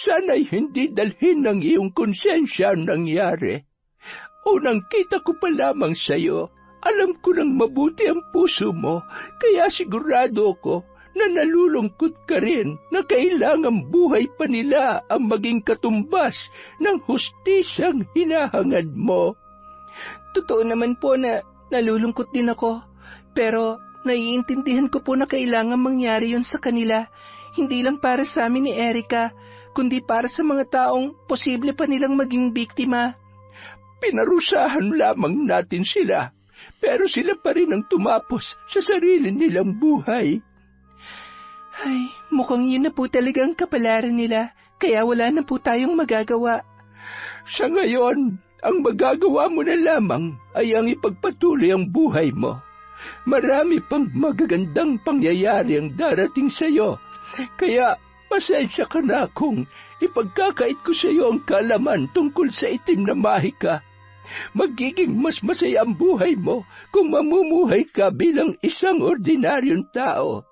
B: Sana'y hindi dalhin ng iyong konsensya ang nangyari. Unang kita ko pa lamang sa'yo, alam ko nang mabuti ang puso mo, kaya sigurado ko na nalulungkot ka rin na kailangang buhay pa nila ang maging katumbas ng hustisyang hinahangad mo.
A: Totoo naman po na nalulungkot din ako, pero naiintindihan ko po na kailangan mangyari yun sa kanila, hindi lang para sa amin ni Erika, kundi para sa mga taong posible pa nilang maging biktima.
B: Pinarusahan lamang natin sila.
D: pero sila pa rin ang tumapos sa sarili nilang buhay.
A: Ay, mukhang yun na po talaga ang kapalaran nila, kaya wala na po tayong magagawa.
D: Sa ngayon, ang magagawa mo na lamang ay ang ipagpatuloy ang buhay mo. Marami pang magagandang pangyayari ang darating sa iyo, kaya pasensya ka na kung ipagkakait ko sa iyo ang kaalaman tungkol sa itim na mahika. Magiging mas masaya ang buhay mo kung mamumuhay ka bilang isang ordinaryong tao.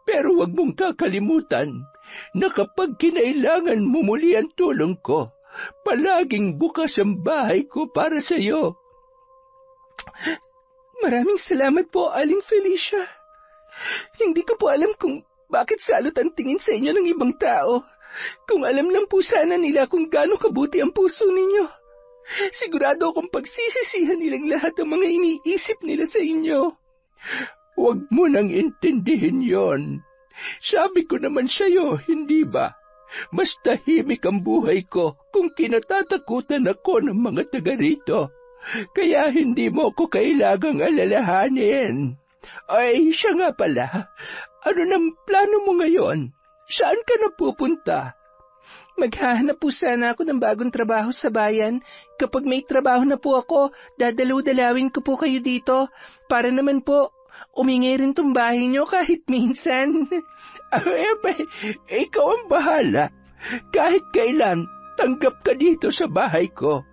D: Pero huwag mong kakalimutan na kapag kinailangan mo muli ang tulong ko, palaging bukas ang bahay ko para sa iyo.
A: Maraming salamat po, Aling Felicia. Hindi ko po alam kung bakit salot ang tingin sa inyo ng ibang tao. Kung alam lang po sana nila kung gaano kabuti ang puso ninyo. Sigurado akong pagsisisihan nilang lahat ang mga iniisip nila sa inyo.
D: Huwag mo nang intindihin yon. Sabi ko naman sa iyo, hindi ba? Mas tahimik ang buhay ko kung kinatatakutan ako ng mga taga rito. Kaya hindi mo ko kailangang alalahanin. Ay, siya nga pala. Ano nang plano mo ngayon? Saan ka napupunta?
A: Maghahanap po sana ako ng bagong trabaho sa bayan. Kapag may trabaho na po ako, dadalaw-dalawin ko po kayo dito. Para naman po, umingay rin tong bahay niyo kahit minsan.
D: Ikaw ang bahala. Kahit kailan, tanggap ka dito sa bahay ko.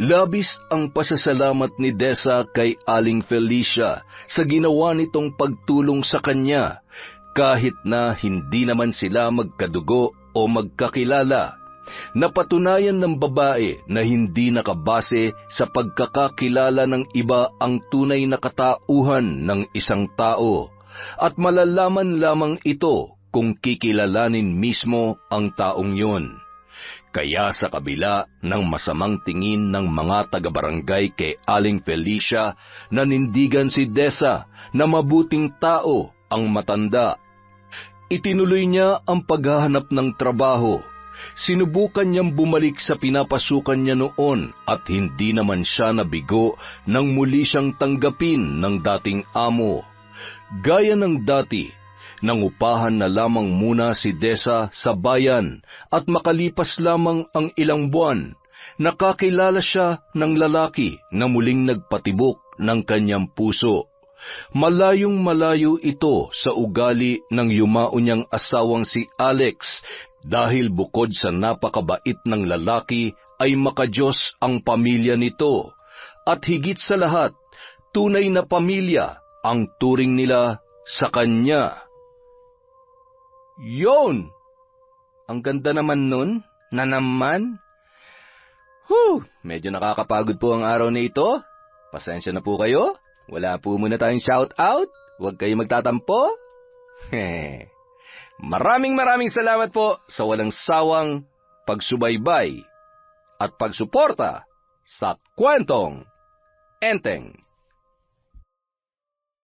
C: Labis ang pasasalamat ni Dessa kay Aling Felicia sa ginawa nitong pagtulong sa kanya, kahit na hindi naman sila magkadugo o magkakilala. Napatunayan ng babae na hindi nakabase sa pagkakakilala ng iba ang tunay na katauhan ng isang tao, at malalaman lamang ito kung kikilalanin mismo ang taong yun. Kaya sa kabila ng masamang tingin ng mga taga-barangay kay Aling Felicia, nanindigan si Dessa na mabuting tao ang matanda. Itinuloy niya ang paghahanap ng trabaho. Sinubukan niyang bumalik sa pinapasukan niya noon at hindi naman siya nabigo nang muli siyang tanggapin ng dating amo. Gaya ng dati, nangupahan na lamang muna si Dessa sa bayan at makalipas lamang ang ilang buwan, nakakilala siya ng lalaki na muling nagpatibok ng kanyang puso. Malayong malayo ito sa ugali ng yumao niyang asawang si Alex, dahil bukod sa napakabait ng lalaki ay makadiyos ang pamilya nito, at higit sa lahat, tunay na pamilya ang turing nila sa kanya.
A: Yon! Ang ganda naman nun, na naman. Medyo nakakapagod po ang araw na ito. Pasensya na po kayo. Wala po muna tayong shout-out. Huwag kayong magtatampo. Maraming salamat po sa walang sawang pagsubaybay at pagsuporta sa Kwentong Enteng.